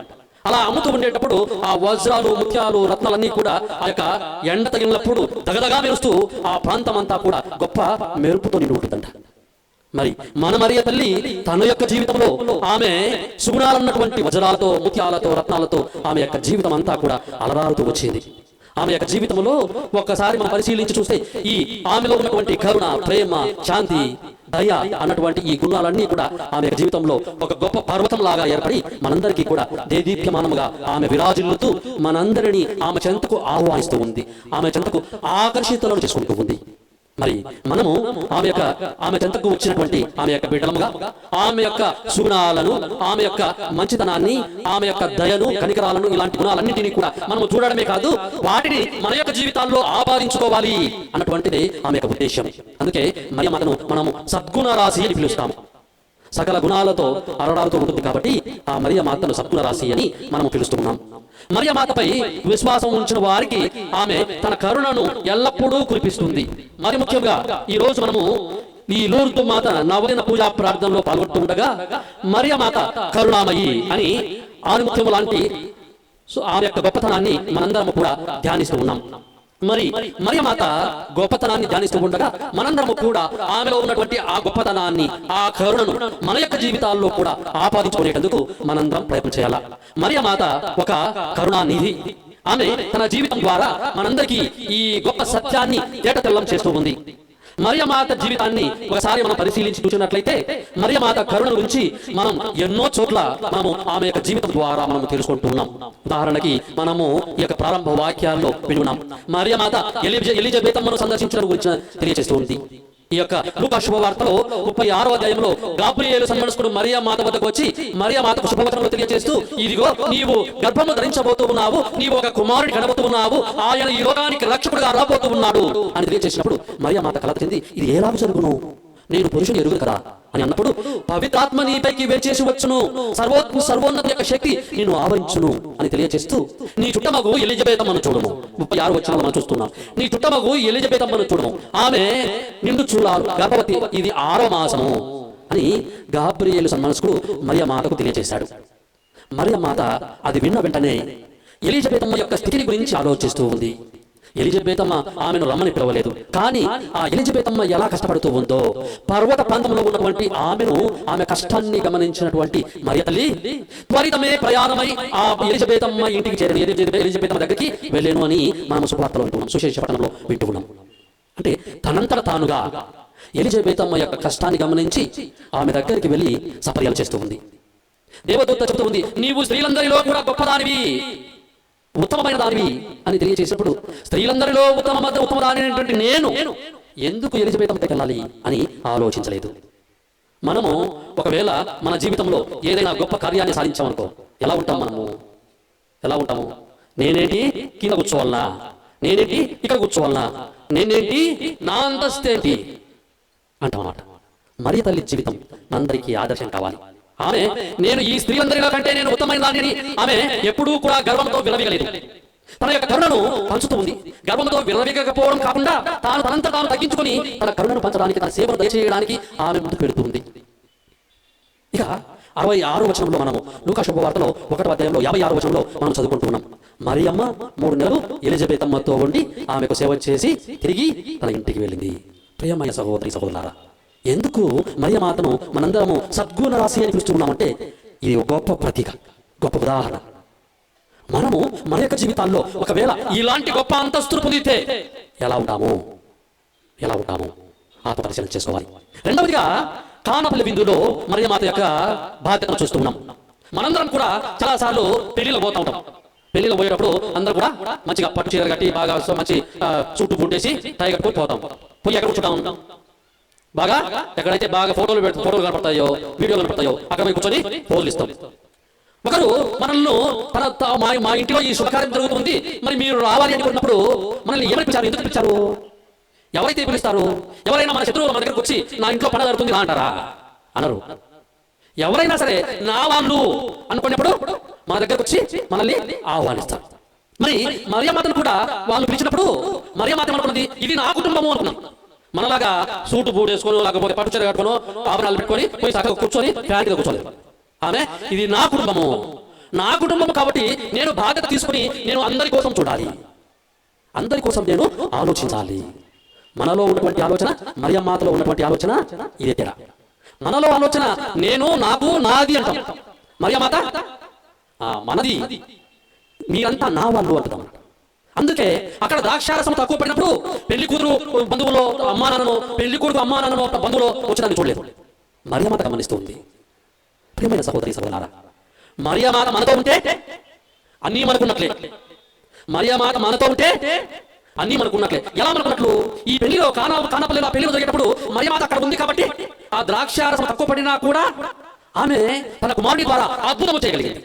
Speaker 8: అలా అమ్ముతూ ఉండేటప్పుడు ఆ వజ్రాలు, ముత్యాలు, రత్నాలన్నీ కూడా ఆ యొక్క ఎండ తగిలినప్పుడు దగదగా మెరుస్తూ ఆ ప్రాంతం అంతా కూడా గొప్ప మెరుపుతో నిండి ఉంటుందంట. మరి మన మరియ తల్లి తన యొక్క జీవితంలో ఆమె సుగుణాలన్నటువంటి వజ్రాలతో, ముత్యాలతో, రత్నాలతో ఆమె యొక్క జీవితం అంతా కూడా అలరారుతూ వచ్చింది. ఆమె యొక్క జీవితంలో ఒక్కసారి మనం పరిశీలించి చూస్తే ఈ ఆమెలో ఉన్నటువంటి కరుణ, ప్రేమ, శాంతి, దయ అన్నటువంటి ఈ గుణాలన్నీ కూడా ఆమె యొక్క జీవితంలో ఒక గొప్ప పర్వతం లాగా ఏర్పడి మనందరికీ కూడా దేదీప్యమానముగా ఆమె విరాజిల్లుతూ మనందరినీ ఆమె చెంతకు ఆహ్వానిస్తూ ఉంది, ఆమె చెంతకు ఆకర్షితులను చేసుకుంటూ ఉంది. మరి మనము ఆమె చెంతకు వచ్చినటువంటి ఆమె యొక్క బిడ్డలముగా ఆమె యొక్క సుగుణాలను, ఆమె యొక్క మంచితనాన్ని, ఆమె యొక్క దయను, కనికరాలను, ఇలాంటి గుణాలన్నింటినీ కూడా మనము చూడడమే కాదు, వాటిని మన యొక్క జీవితాల్లో ఆపాదించుకోవాలి అన్నటువంటిది ఆమె యొక్క ఉద్దేశం. అందుకే మరియ మాతను మనము సద్గుణ రాశి అని పిలుస్తాము. సకల గుణాలతో అరడాలతో ఉంటుంది కాబట్టి ఆ మరియ మాతను సద్గుణ రాశి అని మనము పిలుస్తున్నాం. మరియ మాతపై విశ్వాసం ఉంచిన వారికి ఆమె తన కరుణను ఎల్లప్పుడూ కురిపిస్తుంది. మరి ముఖ్యంగా ఈ రోజు మనము ఈ లూర్దు మాత నవదిన పూజా ప్రార్థనలో పాల్గొంటుండగా మరియ మాత కరుణామయి అని ఆణిముత్యము లాంటి ఆమె యొక్క గొప్పతనాన్ని మనందరం కూడా ధ్యానిస్తూ ఉన్నాం. మరి మరియ మాత గొప్పతనాన్ని ధ్యానిస్తూ ఉండగా మనందరము కూడా ఆమెలో ఉన్నటువంటి ఆ గొప్పతనాన్ని, ఆ కరుణను మన యొక్క జీవితాల్లో కూడా ఆపాదించుకునేందుకు మనందరం ప్రయత్నం చేయాలా. మరియ మాత ఒక కరుణానిధి. ఆమె తన జీవితం ద్వారా మనందరికీ ఈ గొప్ప సత్యాన్ని తేటతెల్లం చేస్తూ ఉంది. మరియమాత జీవితాన్ని ఒకసారి మనం పరిశీలించి చూసినట్లయితే మరియమాత కరుణ గురించి మనం ఎన్నో చోట్ల మనము ఆమె యొక్క జీవితం ద్వారా మనం తెలుసుకుంటున్నాం. ఉదాహరణకి మనము ఈ యొక్క ప్రారంభ వాక్యాల్లో విన్నాం. మరియమాత ఎలిజబెతమ్మను సందర్శించడం గురించి తెలియజేస్తూ ఉంది. ఈ యొక్క లూకా శుభవార్తలో 36వ అధ్యాయంలో గాబ్రియేలు సన్మానస్కుడు మరియ మాత వద్దకు వచ్చి మరియ మాతకు శుభవచనములు తెలియజేస్తూ, ఇదిగో నీవు గర్భము ధరించబోతూ ఉన్నావు, నీవు ఒక కుమారుడి కనబోతూ ఉన్నావు, ఆయన ఈ లోకానికి రక్షకుడుగా రాబోతూ ఉన్నాడు అని తెలియజేసినప్పుడు మరియ మాత కలత చెంది, ఇది ఎలాగ జరుగును, నేను పురుషుడు ఎరుగు కదా అని అన్నప్పుడు, పవిత్రాత్మ నీపైకి వేచేసి వచ్చును, సర్వోన్నత యొక్క శక్తి నేను ఆవరించును అని తెలియజేస్తూ, నీ చుట్టమగు ఎలిజబెతమ్మను చూడము. 36వ వచనంలో మనం చూస్తున్నాం. నీ చుట్టమగు ఎలిజబెతమ్మను చూడము, ఆమె నిండు చూడాలి, గర్భవతి, ఇది 6వ మాసము అని గాబ్రియేలు సన్మానస్కుడు మరియ మాతకు తెలియజేశాడు. మరియ మాత అది విన్న వెంటనే ఎలిజబెతమ్మ యొక్క స్థితిని గురించి ఆలోచిస్తూ ఉంది. ఎలిజబెతమ్మ ఆమెను రమ్మని పిలవలేదు, కానీ ఆ ఎలిజబెతమ్మ ఎలా కష్టపడుతూ ఉందో, పర్వత ప్రాంతంలో ఉన్నటువంటి ఆమె కష్టాన్ని గమనించినటువంటి మరియ తల్లి త్వరితమే ప్రయాణమై ఆ ఎలిజబెతమ్మ ఇంటికి చేరి ఎలిజబెతమ్మ దగ్గరికి వెళ్ళాను అని మనం శుభవార్తలో వింటున్నాం, సుశేష పట్టణంలో వింటున్నాం. అంటే తనంతట తానుగా ఎలిజబెతమ్మ యొక్క కష్టాన్ని గమనించి ఆమె దగ్గరికి వెళ్ళి సపర్యలు చేస్తూ ఉంది. దేవదూత చెబుతూ ఉంది, నీవు స్త్రీలందరిలో కూడా గొప్పదానివి, ఉత్తమమైన దానివి అని తెలియజేసినప్పుడు, స్త్రీలందరిలో ఉత్తమ దాని నేను ఎందుకు ఎలిజబెతమ్మకి వెళ్ళాలి అని ఆలోచించలేదు. మనము ఒకవేళ మన జీవితంలో ఏదైనా గొప్ప కార్యాన్ని సాధించామనుకో, ఎలా ఉంటాము? నేనేంటి కింద కూర్చోవాలనా, నేనేంటి ఇక్కడ కూర్చోవాలనా, నేనేంటి నా అంతస్తేంటి అంటామన్నమాట. మరియ తల్లి జీవితం అందరికీ ఆదర్శం కావాలి. ఆమె నేను ఈ స్త్రీలందరిలో కంటే నేను ఉత్తమైన దానిని ఆమె ఎప్పుడూ కూడా గర్వంతో విలవిగలేదు. తన యొక్క కరుణను పంచుతూ ఉంది. గర్వంతో విలవిగకపోవడం కాకుండా తనంతా తాను తగ్గించుకొని తన కరుణను పంచడానికి, తన సేవను దయచేయడానికి ఆమె ముందుకు వెళుతుంది. ఇక 66వ వచనంలో మనము లూకా శుభవార్తలో 1వ అధ్యాయంలో 56వ వచనంలో మనం చదువుకుంటున్నాం. మరియమ్మ 3 నెలలు ఎలిజబెతమ్మతో ఉండి ఆమెకు సేవ చేసి తిరిగి తన ఇంటికి వెళ్ళింది. ప్రియమైన సహోదరులారా, ఎందుకు మరియ మాతను మనందరము సద్గుణ రాశి అని పిలుస్తున్నామంటే ఇది ఒక గొప్ప ప్రతీక, గొప్ప ఉదాహరణ. మనము మన యొక్క జీవితాల్లో ఒకవేళ ఇలాంటి గొప్ప అంతస్తులు పొందితే ఎలా ఉంటాము ఆత్మపరిశీలన చేసుకోవాలి. రెండవదిగా కానపల్లి విందులో మరియ మాత యొక్క బాధ్యతను చూస్తూ ఉన్నాం. మనందరం కూడా చాలాసార్లు పెళ్లిలో పోతూ ఉంటాం. పెళ్లిలో పోయేటప్పుడు అందరూ కూడా మంచిగా పట్టు చీర కట్టి బాగా మంచి చుట్టూ పుట్టేసి టై కట్టుకొని పోతాం. పోయి ఎక్కడ కూర్చుంటాం? బాగా ఎక్కడైతే బాగా ఫోటోలు కనపడతాయో, వీడియోలు కనపడతాయో అక్కడ పోయి కూర్చొని ఫోటోలు ఇస్తాం. ఒకరు మనల్ని మా ఇంటిలో ఈ శుభకార్యం జరుగుతుంది, మరి మీరు రావాలి అని కొన్నప్పుడు మనల్ని ఏమని పిలిచారు, ఎందుకు పిలిచారు, ఎవరైతే పిలుస్తారు? ఎవరైనా మన శత్రువులు మన దగ్గరకు వచ్చి నా ఇంట్లో పండుగ జరుగుతుంది అంటారా? అనరు. ఎవరైనా సరే నా వాళ్ళు అనుకున్నప్పుడు మన దగ్గరకు వచ్చి మనల్ని ఆహ్వానిస్తారు. మరి మరియమాతను కూడా వాళ్ళు పిలిచినప్పుడు మరియమాత అనుకున్నది ఇది నా కుటుంబము అనుకున్నాం. మనలాగా సూటు బూట్ వేసుకొని, లేకపోతే పట్టు చీర కట్టుకొని, ఆభరణాలు పెట్టుకొని పోయి చక్కగా కూర్చొని ఫ్యాన్ కింద కూర్చోలేదు. ఆమె ఇది నా కుటుంబము కాబట్టి నేను బాధ్యత తీసుకుని నేను అందరి కోసం చూడాలి, అందరి కోసం నేను ఆలోచించాలి. మనలో ఉన్నటువంటి ఆలోచన, మరియమాతలో ఉన్నటువంటి ఆలోచన ఇదే తేడా. మనలో ఆలోచన నేను, నాకు, నాది అంటాం. మరియమాత మనది, మీరంతా నా వాళ్ళు అంటాం. అందుకే అక్కడ ద్రాక్షారసం తక్కువ పడినప్పుడు పెళ్లి కూతురు బంధువులో అమ్మా నాన్నను, పెళ్లి కొడుకు అమ్మా నాన్నను బంధువులో వచ్చేదాన్ని చూడలేదు. మరియమాత గమనిస్తుంది. ప్రియమైన సహోదరులారా, మరియమాత మనతో ఉంటే అన్నీ మనకున్నట్లే. మరియమాత మనతో ఉంటే అన్నీ మనకున్నట్లే. ఎలా మనకున్నట్లు? ఈ పెళ్లిలో కానాపల్లిలో పెళ్లిలో జరిగేటప్పుడు మరియమాత అక్కడ ఉంది కాబట్టి ఆ ద్రాక్షారసం తక్కువ పడినా కూడా ఆమె తన కుమారుడి ద్వారా అద్భుతం చేయగలిగింది.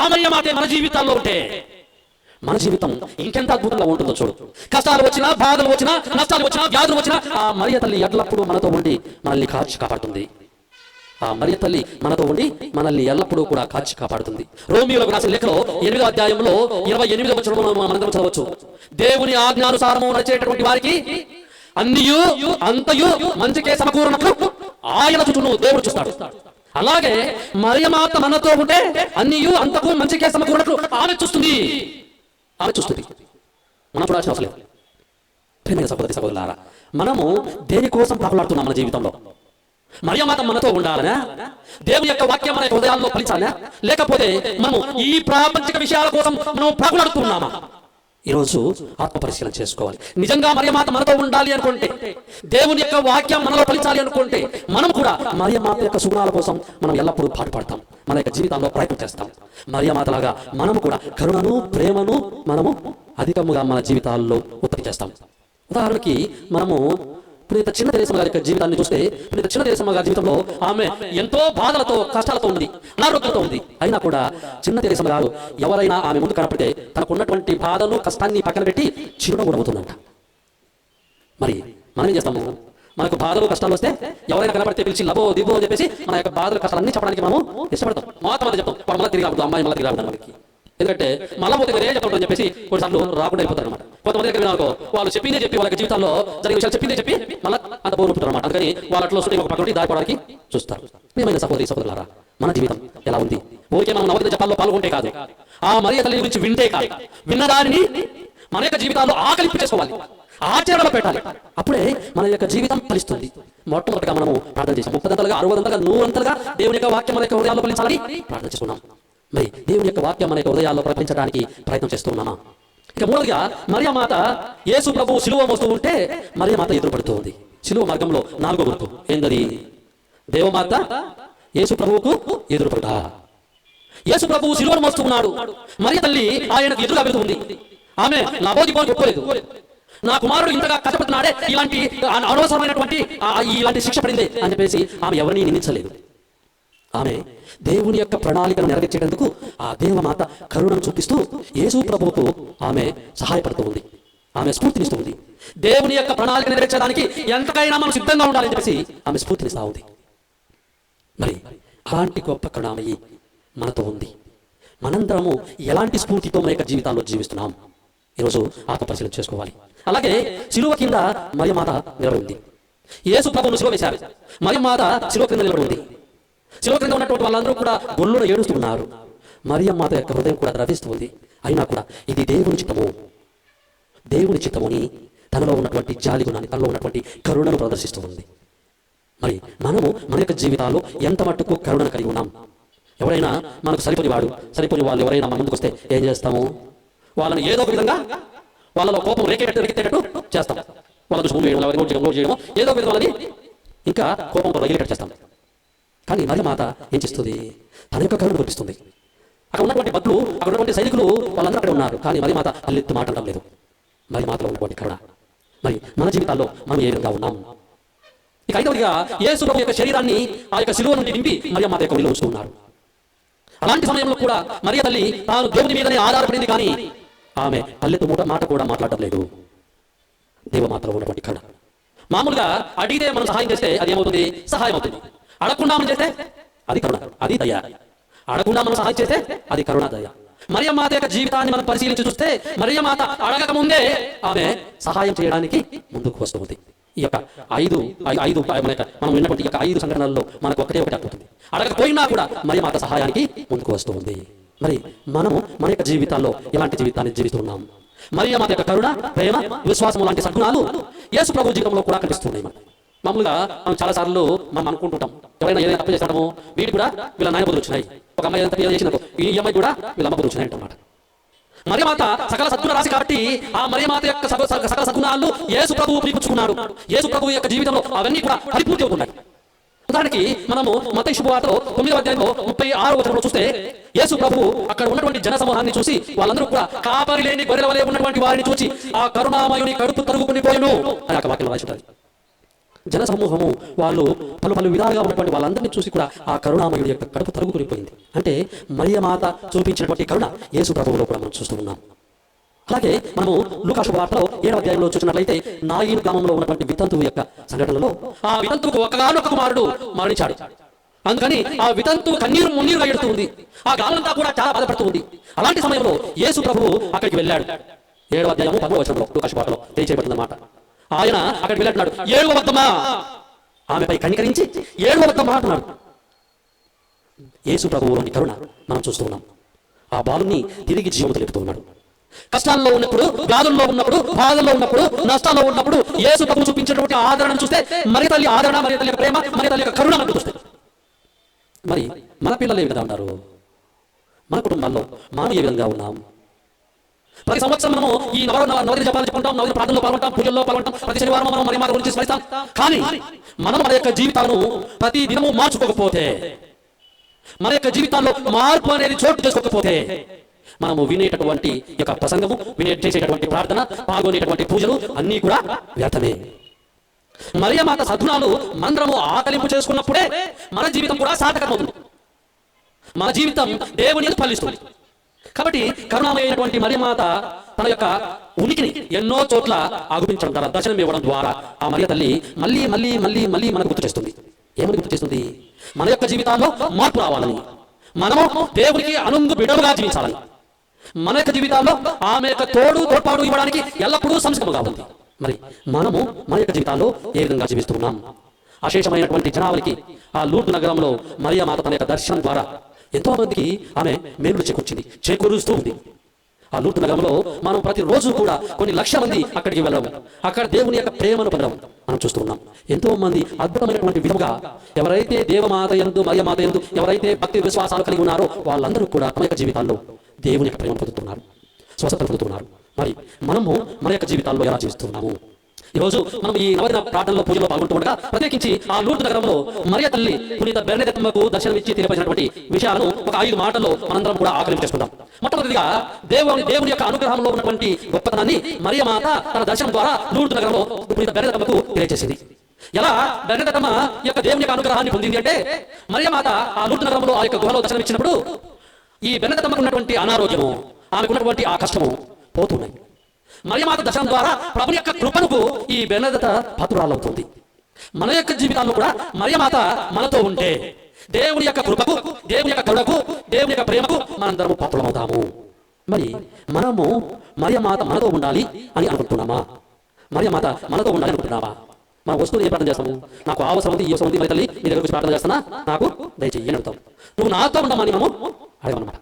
Speaker 8: ఆ మరియమాతే మన జీవితాల్లో ఉంటే మన జీవితం ఇంకెంత అద్భుతంగా ఉంటుందో చూడు. కష్టాలు వచ్చినా, బాధలు వచ్చినా, నష్టాలు వచ్చినా, వ్యాధులు వచ్చినా ఆ మరియ తల్లి ఎల్లప్పుడూ మనతో ఉండి మనల్ని కాచి కాపాడుతుంది. ఆ మరియ తల్లి మనతో ఉండి మనల్ని ఎల్లప్పుడూ కూడా కాచి కాపాడుతుంది. రోమియోలకు రాసిన లేఖలో 8వ అధ్యాయంలో 28వ వచనంలో మనందరం చదవచ్చు. దేవుని ఆజ్ఞానుసారము నడిచేటటువంటి వారికి అన్నియు అంతయు మంచికే సమకూరునట్లు ఆయన చుట్టూ దేవుడు చూస్తాడు. అలాగే మరియమాత మనతో ఉంటే అన్నియు అంతకు మంచికే సమకూరునట్లు ఆమె చూస్తుంది. మనం చూడాల్సిన అవసరం లేదు. ప్రేమైన సహోదరి సహోదరులారా, మనము దేనికోసం పాకులాడుతున్నాం మన జీవితంలో? మరియమాత మనతో ఉండాలనా? దేవుని యొక్క వాక్యం మన హృదయాల్లో ఫలించాలా? లేకపోతే మనము ఈ ప్రాపంచిక విషయాల కోసం మనం పాకులాడుతున్నామా? ఈరోజు ఆత్మ పరిశీలన చేసుకోవాలి. నిజంగా మరియమాత మనతో ఉండాలి అనుకుంటే, దేవుని యొక్క వాక్యం మనలో ఫలించాలి అనుకుంటే, మనం కూడా మరియమాత యొక్క సుగుణాల కోసం మనం ఎల్లప్పుడూ పాటుపడతాం. మన యొక్క జీవితంలో ప్రయత్నం చేస్తాం. మరియమాతలాగా మనము కూడా కరుణను, ప్రేమను మనము అధికముగా మన జీవితాల్లో ఉత్పత్తి చేస్తాం. ఉదాహరణకి మనము పునీత చిన్న తెరేసమ్మ గారి యొక్క జీవితాన్ని చూస్తే, పునీత చిన్న తెరేసమ్మ గారి జీవితంలో ఆమె ఎంతో బాధలతో, కష్టాలతో ఉంది, అనారోగ్యంతో ఉంది. అయినా కూడా చిన్న తెరేసమ్మ గారు ఎవరైనా ఆమె ముందు కనపడితే తనకున్నటువంటి బాధను, కష్టాన్ని పక్కన పెట్టి చిరునవ్వు నవ్వుతుందంట. మరి మనం ఏం చేస్తాము? మనకు బాధలు, కష్టాలు వస్తే ఎవరైనా కనపడితే పిలిచి లబో దిబో అని చెప్పేసి మన యొక్క బాధలు, కష్టాలన్నీ చెప్పడానికి మనము ఇష్టపడతాం. మొత్తం చెప్తాం, మళ్ళీ తిరిగి రావద్దు, అమ్మాయి మళ్ళీ తిరిగి రావద్దు మనకి. ఎందుకంటే మళ్ళీ పోతే వేరే చెప్తామని చెప్పేసి కొన్నిసార్లు రాకుండా అయిపోతారు అనమాట. కొంతమంది దగ్గర వినాలకో వాళ్ళు చెప్పిందే చెప్పి వాళ్ళ జీవితాల్లో జరిగే విషయాలు చెప్పిందే చెప్పి మళ్ళీ అంత పోగొట్టుకుంటారు అనమాట. అందుకని వాళ్ళ అట్లా వస్తుంటే ఒక పక్కన దారిపోవడానికి చూస్తారు. ప్రియమైన సహోదరి సహోదరులారా, మన జీవితం ఎలా ఉంది? ఊరికే మనం నవోదయ జపాల్లో పాల్గొంటే కాదు, ఆ మరియ తల్లి గురించి వింటే కాదు, విన్నదానిని మన యొక్క జీవితాల్లో ఆకలింపు చేసుకోవాలి, ఆచరణలో పెట్టాలి. అప్పుడే మన యొక్క జీవితం ఫలిస్తుంది. మొట్టమొదటిగా మనము ప్రార్థన చేసాం. 30 60 100 దేవుని యొక్క వాక్యం మన యొక్క హృదయాల్లో ఫలించాలని ప్రార్థన చేసుకున్నాం. మరి దేవుని యొక్క వాక్యం మన యొక్క హృదయాల్లో ప్రకటించడానికి ప్రయత్నం చేస్తున్నామా? ఇక మూడవదిగా మరియమాత యేసు ప్రభువు శిలువ మోస్తూ ఉంటే మరియమాత ఎదురుపడుతూ ఉంది. శిలువ మార్గంలో 4వ గుర్తు ఏందది? దేవమాత యేసు ప్రభువుకు ఎదురుపడుట. యేసు ప్రభువు శిలువను మోస్తున్నాడు, మరియ తల్లి ఆయనకు ఎదురుగా వెళ్తుంది. ఆమె నా బోధిపోని ఒప్పుకోలేదు. నా కుమారుడు ఇంతగా కష్టపడుతున్నాడే, ఇలాంటి అనవసరమైనటువంటి ఇలాంటి శిక్ష పడింది అని చెప్పేసి ఆమె ఎవరిని నిందించలేదు. ఆమె దేవుని యొక్క ప్రణాళికను నెరవేర్చేందుకు ఆ దేవమాత కరుణను చూపిస్తూ యేసు ప్రభువుకు ఆమె సహాయపడుతూ ఉంది, ఆమె స్ఫూర్తినిస్తూ ఉంది. దేవుని యొక్క ప్రణాళిక నెరవేర్చడానికి ఎంతకైనా మనం సిద్ధంగా ఉండాలని చెప్పేసి ఆమె స్ఫూర్తినిస్తూ ఉంది. మరి అలాంటి గొప్ప కరుణామయి మనతో ఉంది. మనందరము ఎలాంటి స్ఫూర్తితో మన యొక్క జీవితాల్లో జీవిస్తున్నాం? ఈరోజు ఆత్మ పరిశీలన చేసుకోవాలి. అలాగే శిలువ కింద మరియమాత నిలబడి ఉంది. యేసు ప్రభువును శిలువ వేశారు, మరియమాత శిలువ కింద నిలబడి ఉంది. శిలువ క్రింద ఉన్నటువంటి వాళ్ళందరూ కూడా గొల్లున ఏడుస్తున్నారు. మరియమాత యొక్క హృదయం కూడా ద్రవిస్తుంది. అయినా కూడా ఇది దేవుని చిత్తముని తనలో ఉన్నటువంటి జాలి గుణాన్ని, తనలో ఉన్నటువంటి కరుణను ప్రదర్శిస్తూ ఉంది. మరి మనము మన యొక్క జీవితాల్లో ఎంత మట్టుకు కరుణను కలిగి ఉన్నాం? ఎవరైనా మనకు సరిపోని వాళ్ళు ఎవరైనా మన ముందుకు వస్తే ఏం చేస్తాము? వాళ్ళని ఏదో ఒక విధంగా వాళ్ళలో కోపం రేకెట్టేటట్టు చేస్తాం. వాళ్ళ దృష్టి చేయడం ఏదో ఒక విధంగా వాళ్ళని ఇంకా కోపంతో రగిలేటట్టు చేస్తాం. కానీ మరియమాత ఏం చేస్తుంది? తన యొక్క కరుణ కురిపిస్తుంది. అక్కడ ఉన్నటువంటి భక్తులు, అక్కడ ఉన్నటువంటి సైనికులు వాళ్ళందరూ అక్కడ ఉన్నారు. కానీ మరియమాత తల్లెత్తు మాట్లాడడం లేదు. మరియమాతలో ఉన్నటువంటి కరుణ. మరి మన జీవితాల్లో మనం ఏ విధంగా ఉన్నాం? ఇక ఐదవదిగా యేసు ప్రభు యొక్క శరీరాన్ని ఆ యొక్క శిలువ నుండి నింపి మరియమాత యొక్క ఒడిలో ఉంచుతూ ఉన్నారు. అలాంటి సమయంలో కూడా మరియ తల్లి తాను దేవుని మీదనే ఆధారపడింది, కానీ ఆమె తల్లెత్తు మాట కూడా మాట్లాడడం లేదు. దేవమాతలో ఉన్నటువంటి కరుణ. మామూలుగా అడిగితే మనం సహాయం చేస్తే అది ఏమవుతుంది? సహాయం అవుతుంది. అడగకుండా మనం చేస్తే అది కరుణ, అది దయ. అడగకుండా మనం సహాయం చేస్తే అది కరుణ, దయ. మరియమాత యొక్క జీవితాన్ని మనం పరిశీలించి చూస్తే మరియమాత అడగక ముందే ఆమె సహాయం చేయడానికి ముందుకు వస్తుంది. ఈ యొక్క మనం విన్నటువంటి ఈ యొక్క 5 సంఘటనల్లో మనకు ఒకటే అర్థమవుతుంది. అడగకపోయినా కూడా మరియమాత సహాయానికి ముందుకు వస్తూ ఉంది. మరి మనము మన యొక్క జీవితాల్లో ఎలాంటి జీవితాన్ని జీవిస్తున్నాం? మరియమాత యొక్క కరుణ, ప్రేమ, విశ్వాసం లాంటి సద్గుణాలు యేసు ప్రభు జీవితంలో కూడా కనిపిస్తున్నాయి. మామూలుగా మనం చాలాసార్లు మనం అనుకుంటుంటాం, ఎవరైనా ఏదైనా తప్పు చేస్తామో వీటి కూడా వీళ్ళ నాయన బదులు వచ్చినాయి, ఒక అమ్మాయి ఏదైనా తప్పు చేసినప్పుడు ఈ అమ్మాయి కూడా వీళ్ళ అమ్మ బదులు వచ్చినాయి అన్నమాట. మరియమాత సకల సద్గుణ రాశి కాబట్టి ఆ మరియమాత యొక్క సకల సద్గుణాలు యేసు ప్రభువు పుచ్చుకున్నాడు. యేసు ప్రభువు యొక్క జీవితంలో అవన్నీ కూడా పరిపూర్తి అవుతున్నాయి.
Speaker 7: ఉదాహరణకి మనము మత్తయి శుభవార్తలో 9వ అధ్యాయంలో 36వ వచనంలో చూస్తే యేసు ప్రభువు అక్కడ ఉన్నటువంటి జన సమూహాన్ని చూసి వాళ్ళందరూ కూడా కాపరి లేని గొర్రెల వలె ఉన్నటువంటి వారిని చూసి ఆ కరుణామయుని కడుపు తరుగుకుని పోయిను అని ఒక వాక్యం రాసి ఉంటుంది. జన సమూహము వాళ్ళు పలు విధాలుగా ఉన్నటువంటి వాళ్ళందరినీ చూసి కూడా ఆ కరుణామయుడి యొక్క కడుపు తరుగుకుని పోయింది. అంటే మరియమాత చూపించినటువంటి కరుణ యేసు ప్రభువులో కూడా మనం చూస్తూ ఉన్నాం. అలాగే మనము లూకా శుభవార్తలో 7వ అధ్యాయంలో చూసినట్లయితే నాయిను గ్రామంలో ఉన్నటువంటి వితంతువు యొక్క సంఘటనలో ఆ వితంతువుకు ఒకగానొక కుమారుడు మరణించాడు. అందుకని ఆ వితంతువు కన్నీరు మున్నీరుగా ఎడుతుంది. ఆ గ్రామంతా కూడా చాలా బాధపడుతుంది. అలాంటి సమయంలో యేసు ప్రభువు అక్కడికి వెళ్ళాడు. 7వ అధ్యాయము 10వ వచనంలో లూకా శుభవార్తలో తెలియచేయబడుతుందన్నమాట. ఆయన అక్కడికి వెళ్ళాడు. ఏడవద్దమ్మా, ఆమెపై కనికరించి ఏడవద్దమ్మా అంటున్నాడు. యేసు ప్రభువులోని కరుణ మనం చూస్తూ ఉన్నాం. ఆ బాలుని తిరిగి జీవం తెలుపుతూ ఉన్నాడు. కష్టాల్లో ఉన్నప్పుడు, వ్యాధుల్లో ఉన్నప్పుడు, బాధల్లో ఉన్నప్పుడు, నష్టాల్లో ఉన్నప్పుడు యేసు ప్రభు చూపించినటువంటి ఆదరణను చూస్తే మరి తల్లి ఆదరణ, మరి తల్లి ప్రేమ, మరి తల్లి కరుణ మనకు చూస్తే, మరి మన పిల్లలు ఏ విధంగా ఉన్నారు? మన కుటుంబాల్లో మనం ఏ విధంగా ఉన్నాం? ప్రతి సంవత్సరం మనము ఈ నవరాత్రి జపాలు చెప్పుకుంటాం, నవరాత్రి ప్రార్థనలో పాల్గొంటాం, పూజల్లో పాల్గొంటాం, ప్రతి శనివారం మనం మరి మాట గురించి స్మరిస్తాం. కానీ మనం మన యొక్క జీవితాలను ప్రతి దినము మార్చుకోకపోతే, మన యొక్క జీవితాల్లో మార్పు అనేది చోటు చేసుకోకపోతే, మనము వినేటటువంటి యొక్క ప్రసంగము, చేసేటటువంటి ప్రార్థన, పాల్గొనేటటువంటి పూజలు అన్నీ కూడా వ్యర్థమే. మరియమాత సద్గుణాలు మంత్రము ఆకలింపు చేసుకున్నప్పుడే మన జీవితం కూడా సార్థకమవుతుంది. మన జీవితం దేవుని ఫలిస్తుంది. కాబట్టి కరుణామయమైనటువంటి మరియమాత తన యొక్క ఉనికిని ఎన్నో చోట్ల ఆగుపించడం ద్వారా, దర్శనం ఇవ్వడం ద్వారా ఆ మరియ తల్లి మళ్ళీ మళ్ళీ మళ్ళీ మళ్ళీ మనకు గుర్తు చేస్తుంది. ఏమని గుర్తు చేస్తుంది? మన యొక్క జీవితాల్లో మార్పు రావాలని, మనము దేవునికి అనుంగు బిడలుగా జీవించాలని, మన యొక్క జీవితాల్లో ఆమె యొక్క తోడ్పాటు ఇవ్వడానికి ఎల్లప్పుడూ సంసిద్ధంగా ఉంది. మరి మనము మన యొక్క జీవితాల్లో ఏ విధంగా జీవిస్తున్నాం? అశేషమైనటువంటి జనావళికి ఆ లూర్దు నగరంలో మరియమాత తన యొక్క దర్శనం ద్వారా ఎంతో మందికి ఆమె మేలులు చేకూరుస్తూ ఉంది. ఆ లూర్దు నగరంలో మనం ప్రతిరోజు కూడా కొన్ని లక్షల మంది అక్కడికి వెళ్ళడం, అక్కడ దేవుని యొక్క ప్రేమను పొందడం మనం చూస్తూ ఉన్నాం. ఎంతో మంది అద్భుతమైనటువంటి విధంగా ఎవరైతే దేవమాత యందు, మరియమాత యందు ఎవరైతే భక్తి విశ్వాసాలు కలిగి ఉన్నారో వాళ్ళందరూ కూడా తమ యొక్క జీవితాల్లో దేవుని యొక్క ప్రేమను పొందుతున్నారు, స్వస్థత పొందుతున్నారు. మరి మనము మన యొక్క జీవితాల్లో ఎలా జీవిస్తున్నాము? ఈరోజు మనం ఈ నవదిన ప్రార్థనలో పూజలో పాల్గొంటూ ఉండగా ప్రత్యేకించి ఆ లూర్దు నగరంలో మరియ తల్లి పునీత బెర్నడెత్తమ్మకు దర్శనమిచ్చి తెలియపరిచినటువంటి విషయాలను ఒక 5 మాటల్లో మనందరం కూడా ఆకలింపు చేసుకుందాం. మొట్టమొదటిగా దేవుని యొక్క అనుగ్రహంలో ఉన్నటువంటి గొప్పతనాన్ని మరియమాత తన దర్శనం ద్వారా లూర్దు నగరంలో పునీత బెర్నడెత్తమ్మకు తెలియజేసింది. ఎలా బెర్నడెత్తమ్మ యొక్క దేవుని యొక్క అనుగ్రహాన్ని పొందింది అంటే, మరియమాత ఆ లూర్దు నగరంలో ఆ యొక్క గుహలో దర్శనమిచ్చినప్పుడు ఈ బెర్నడెత్తమ్మకు ఉన్నటువంటి అనారోగ్యము, ఆమెకు ఉన్నటువంటి ఆ కష్టము పోతున్నాయి. మరియమాత దర్శనం ద్వారా ప్రభుని యొక్క కృపకు ఈ బెర్నడెత్త పాత్రురాలవుతుంది. మన యొక్క జీవితాల్లో కూడా మరియమాత మనతో ఉంటే దేవుని యొక్క కృపకు, దేవుని యొక్క కరుణకు, దేవుని యొక్క ప్రేమకు మనందరము పాత్రలమవుతాము. మరి మనము మరియమాత మనతో ఉండాలి అని అనుకుంటున్నామా? మరియమాత మనతో ఉండాలి అనుకుంటున్నావా? మనం వస్తువులు ఏ ప్రార్థన చేస్తాము? నాకు ఆ అవసరం ఉంది, ఈ అవసరం ఉంది, మరి తల్లి నీ దగ్గర వచ్చి ప్రార్థన చేస్తున్నా, నాకు దయచేయి అని అడుగుతాం. నువ్వు నాతో ఉండమని మనము అడగమన్నమాట.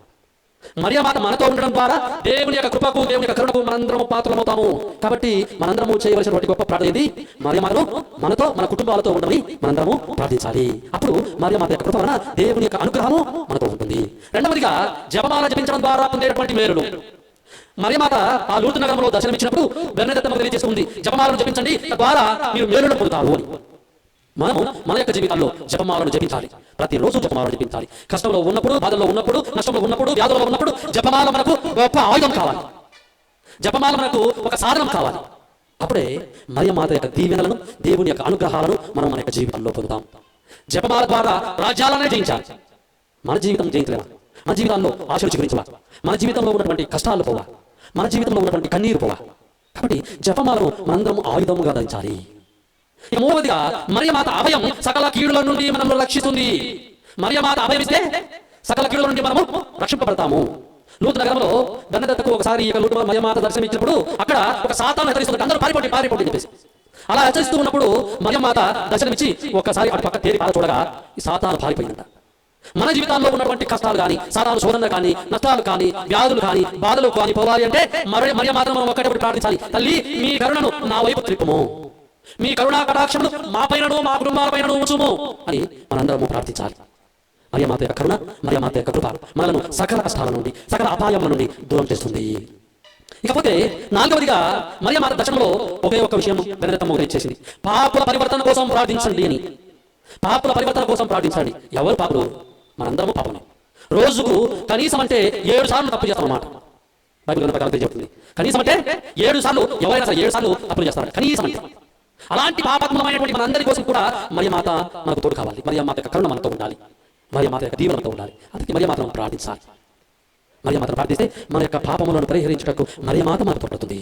Speaker 7: మరియమాత మనతో ఉండడం ద్వారా దేవుని యొక్క కృపకు, దేవుని యొక్క కరుణకు మనందరము పాత్రలమవుతాము. కాబట్టి మనందరము చేయవలసినటువంటి గొప్ప ప్రార్థన ఇది. మరియమాతను మనతో, మన కుటుంబాలతో ఉండమని మనందరము ప్రార్థించాలి. అప్పుడు మరియమాత యొక్క కృప వలన దేవుని యొక్క అనుగ్రహము మనతో ఉంటుంది. రెండవదిగా జపమాల జపించడం ద్వారా పొందేటటువంటి మేలులు. మరియమాత ఆ లూర్దు నగరంలో దర్శనమిచ్చినప్పుడు బెర్నడెత్తమ్మకు తెలియజేస్తుంది, జపమాలను జపించండి, తద్వారా మీరు మేలులను పొందుతారు అని. మనము మన యొక్క జీవితాల్లో జపమాలను జపించాలి. ప్రతిరోజు జపమాలను జపించాలి. కష్టంలో ఉన్నప్పుడు, బాధల్లో ఉన్నప్పుడు, నష్టంలో ఉన్నప్పుడు, వ్యాధుల్లో ఉన్నప్పుడు జపమాల మనకు గొప్ప ఆయుధం కావాలి. జపమాల మనకు ఒక సాధనం కావాలి. అప్పుడే మరియమాత యొక్క దీవెనలను, దేవుని యొక్క అనుగ్రహాలను మనం మన యొక్క జీవితంలో పొందుతాం. జపమాల ద్వారా రాజ్యాలనే జయించాలి. మన జీవితం జయించలేమా? మన జీవితాల్లో ఆశలు చిగురించవా? మన జీవితంలో ఉన్నటువంటి కష్టాలు పోవా? మన జీవితంలో ఉన్నటువంటి కన్నీరు పోవా? కాబట్టి జపమాలను మనందరం ఆయుధముగా ధరించాలి. మూడవదిగా మరియమాత అభయం సకల కీడుల నుండి మనల్ని రక్షిస్తుంది. మరియమాత అభయం ఇస్తే సకల కీడుల నుండి మనము రక్షింపబడతాము. లూర్దు నగరంలో బెర్నడెత్తకు ఒకసారి లూర్దు మరియమాత దర్శనం ఇచ్చినప్పుడు అక్కడ ఒక సాతాను హెచ్చరిస్తుంది, అందరూ పారిపోండి చెప్పేసి. అలా హెచ్చరిస్తూ ఉన్నప్పుడు మరియమాత దర్శనమిచ్చి ఒకసారి అటు పక్క తేరి పార చూడగా ఈ సాతాను పారిపోయిందంట. మన జీవితాల్లో ఉన్నటువంటి కష్టాలు కానీ, సాతాను శోధన కానీ, నష్టాలు కానీ, వ్యాధులు కానీ, బాధలు కానీ పోవాలి అంటే మరియమాత మనం ఒక్కటే ప్రార్థించాలి, తల్లి మీ కరుణను నా వైపు త్రిప్పుము, మీ కరుణా కటాక్షములు మా పైనను, మా కుటుంబాల పైనను ఉంచుము అని మనందరము ప్రార్థించాలి. మరియమాత యొక్క కరుణ, మరియమాత యొక్క కృప మనలను సకల కష్టాల నుండి, సకల అపాయముల నుండి దూరం చేస్తుంది. ఇకపోతే నాలుగవదిగా మరియమాత దర్శనంలో ఒకే ఒక్క విషయం బెర్నడెత్తమ్మ చేసింది, పాపుల పరివర్తన కోసం ప్రార్థించండి అని.
Speaker 8: పాపుల పరివర్తన కోసం ప్రార్థించండి. ఎవరు పాపులు? మనందరము పాపమే. రోజుకు కనీసం అంటే 7 సార్లు తప్పు చేస్తామన్నమాట. బైబిల్ ప్రకారం చెప్తుంది. కనీసం అంటే 7 సార్లు, ఎవరైనా సరే 7 సార్లు తప్పులు చేస్తారు కనీసం అంటే. అలాంటి పాపాత్మకమైనటువంటి మనందరి కోసం కూడా మరియ మాత మనకు తోడు కావాలి. మరియ మాత యొక్క కరుణ మనతో ఉండాలి. మరియ మాత యొక్క దీవెన మనతో ఉండాలి. అందుకే మరియ మాతను ప్రార్థించాలి. మరియ మాతను ప్రార్థిస్తే మన యొక్క పాపములను పరిహరించుటకు మరియ మాత మనకు తోడుతుంది.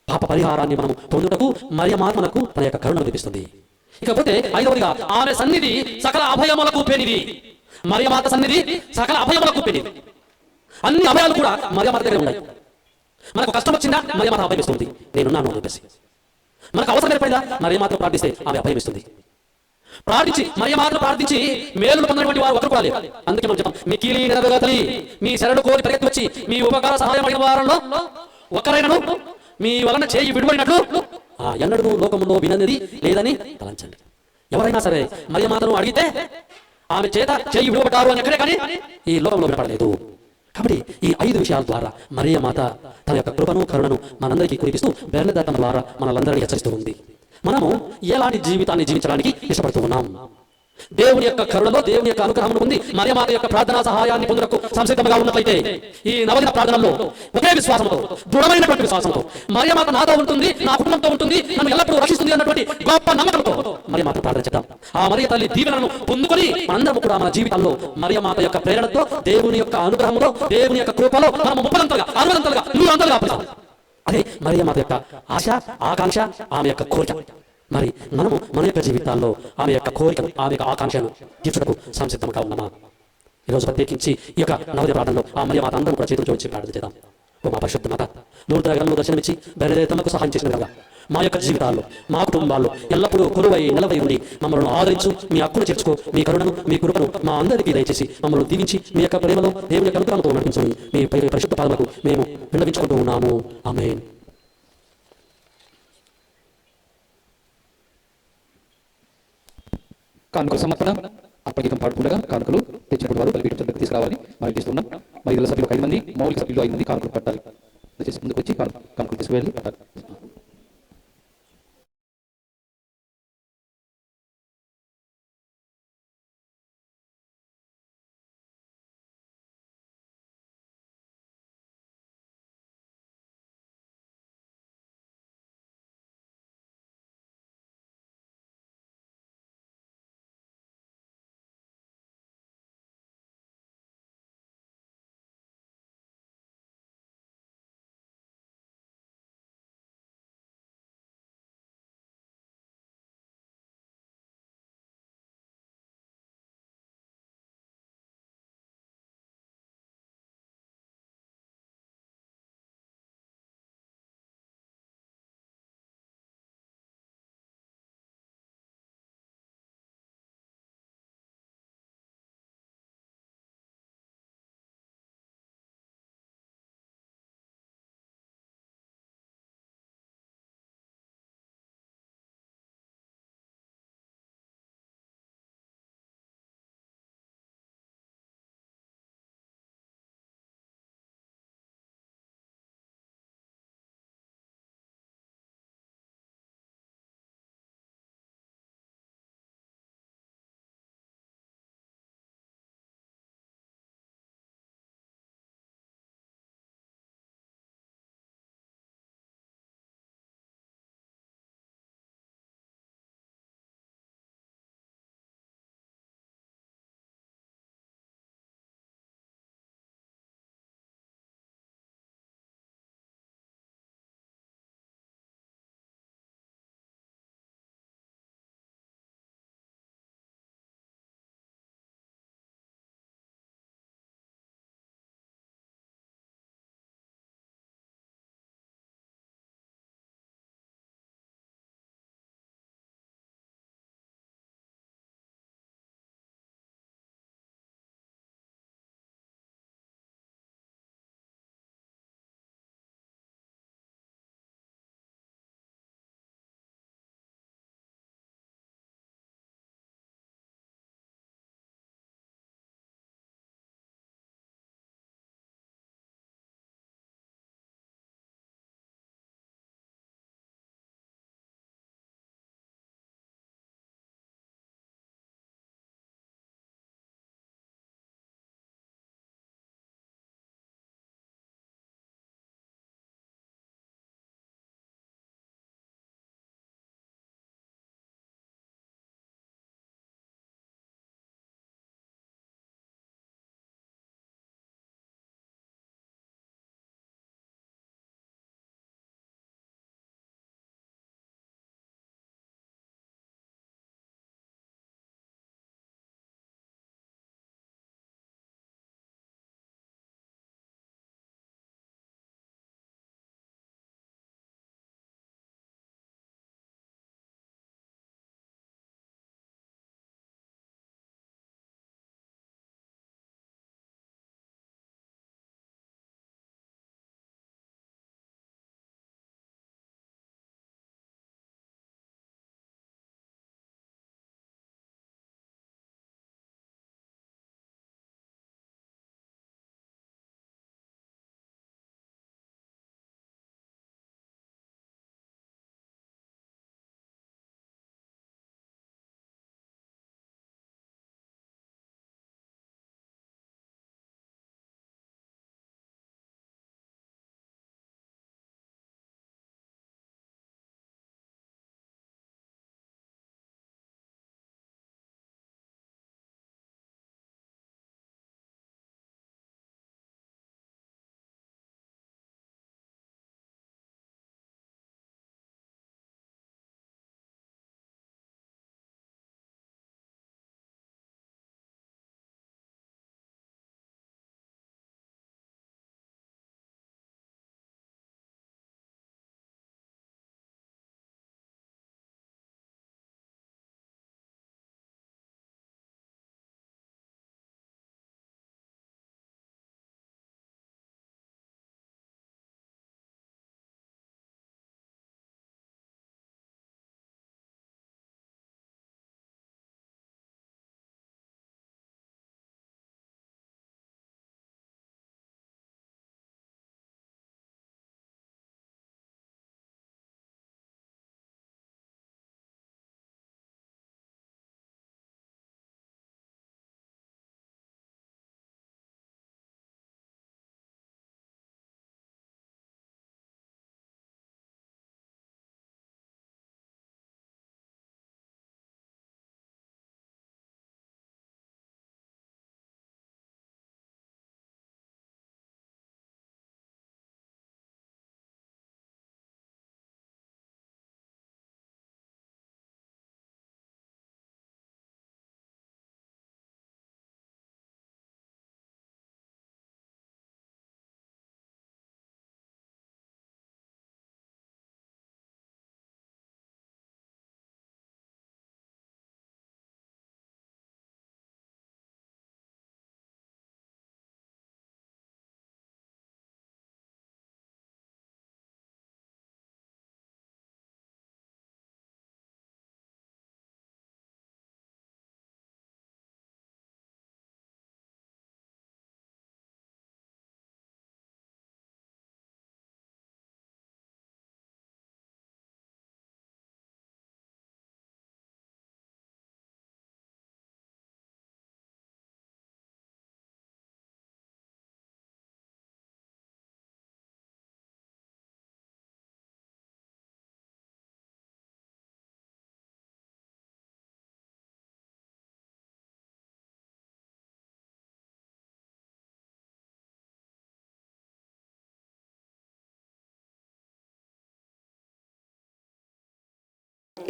Speaker 8: పాప పరిహారాన్ని మనం పొందుటకు మరియ మాత మనకు తన యొక్క కరుణను చూపిస్తుంది. ఇకపోతే 5వదిగా ఆమె సన్నిధి సకల అభయములకు పెనిది. మరియ మాత సన్నిధి సకల అభయములకు పెనిది. అన్ని అభయాలు కూడా మరియ మాత దగ్గర ఉన్నాయి. మనకు కష్టం వచ్చిందా మరియ మాత అభయం ఇస్తుంది, నేనున్నాను అని చెప్పేసి. మనకు అవసరం ఏర్పడిందా మరియ మాతను ప్రార్థిస్తే ఆమె అభయం ఇస్తుంది. ప్రార్థించి మరియ మాతను ప్రార్థించి మేలును పొందినటువంటి వారు ఒకరు కూడా లేరు. అందుకే మనం చెప్తాం, మీ కీలి నెరవేర్తలి, మీ శరణు కోరి పరిగెత్తి వచ్చి మీ ఉపకార సహాయం అయిన వారంలో ఒకరైనను మీ వలన చేయి విడువడినట్లు ఎన్నడూ లోకములో వినది లేదని తలంచండి. ఎవరైనా సరే మరియ మాతను అడిగితే ఆమె చేత చేయి విడువబడ్డారు అని ఎక్కడే కానీ ఈ లోకంలో వినపడలేదు. కాబట్టి ఈ 5 విషయాల ద్వారా మరియ మాత తన యొక్క కృపను కరుణను మనందరికీ కురిపిస్తూ బెర్నదాటం ద్వారా మనలందరినీ హెచ్చరిస్తూ ఉంది. మనము ఎలాంటి జీవితాన్ని జీవించడానికి ఇష్టపడుతూ ఉన్నాం? దేవుని యొక్క కరుణలో దేవుని యొక్క అనుగ్రహం ఉంది. మరియ మాత యొక్క ప్రార్థనా సహాయాన్ని పొందుటకు సంసిద్ధంగా ఉన్నట్లయితే ఈ నవదిన ప్రార్థనలో ఒకే విశ్వాసంతో, దృఢమైనటువంటి విశ్వాసంతో మరియ మాత నాతో ఉంటుంది, నా కుటుంబంతో ఉంటుంది, నన్ను ఎల్లప్పుడూ రక్షిస్తుంది అన్నటువంటి గొప్ప నమ్మకంతో మరియ మాత ప్రార్థన చేద్దాం. ఆ మరియ తల్లి దీవెనలను పొందుకొని మనందరం కూడా మన జీవితాల్లో మరియ మాత యొక్క ప్రేరణతో, దేవుని యొక్క అనుగ్రహంలో, దేవుని యొక్క కృపలో మనము 30 60 100 ఆపుతాం. అదే మరియ మాత యొక్క ఆశ, ఆకాంక్ష, ఆమె యొక్క కోరిక. మరి మనము మన యొక్క జీవితాల్లో ఆమె యొక్క కోరికను, ఆమె యొక్క ఆకాంక్షను తీర్చుటకు సంసిద్ధంగా ఉన్నామా? ఈరోజు ప్రత్యేకించి ఈ యొక్క నవదిన ప్రార్థనలో ఆ మరియ మాత అందరం కూడా చేతులు జోడించి ప్రార్థన చేద్దాం. ఓ మా పరిశుద్ధ మాత, నూతన దర్శనమిచ్చి బెరదేతమకు సహాయం చేసిన విధంగా మా యొక్క జీవితాల్లో, మా కుటుంబాల్లో ఎల్లప్పుడూ కొలువై నిలవై ఉండి మమ్మల్ని ఆదరించు, మీ హక్కును చేర్చుకో, మీ కరుణను, మీ కృపను మా అందరికీ దయచేసి మమ్మల్ని దీవించి మీ యొక్క ప్రేమలో, దేవుని యొక్క అనుగ్రహంతో నడిపించండి. మీ పరిశుద్ధ పాదములకు మేము విన్నవించుకుంటూ ఉన్నాము. ఆమేన్.
Speaker 1: కానుకల సమర్పణ అప్పగీతం పాడుకుండగా కానుకలు తెచ్చినప్పుడు వారు బలిపీఠం చెంతకు తీసుకురావాలని మనం చేస్తున్నాం. మహిళల సభ్యులు 5 మంది, మౌలిక సభ్యులు 5 మంది కానుకలు పట్టాలి. దయచేసి ముందుకు వచ్చి కానుకలు తీసుకువెళ్ళి పట్టాలి.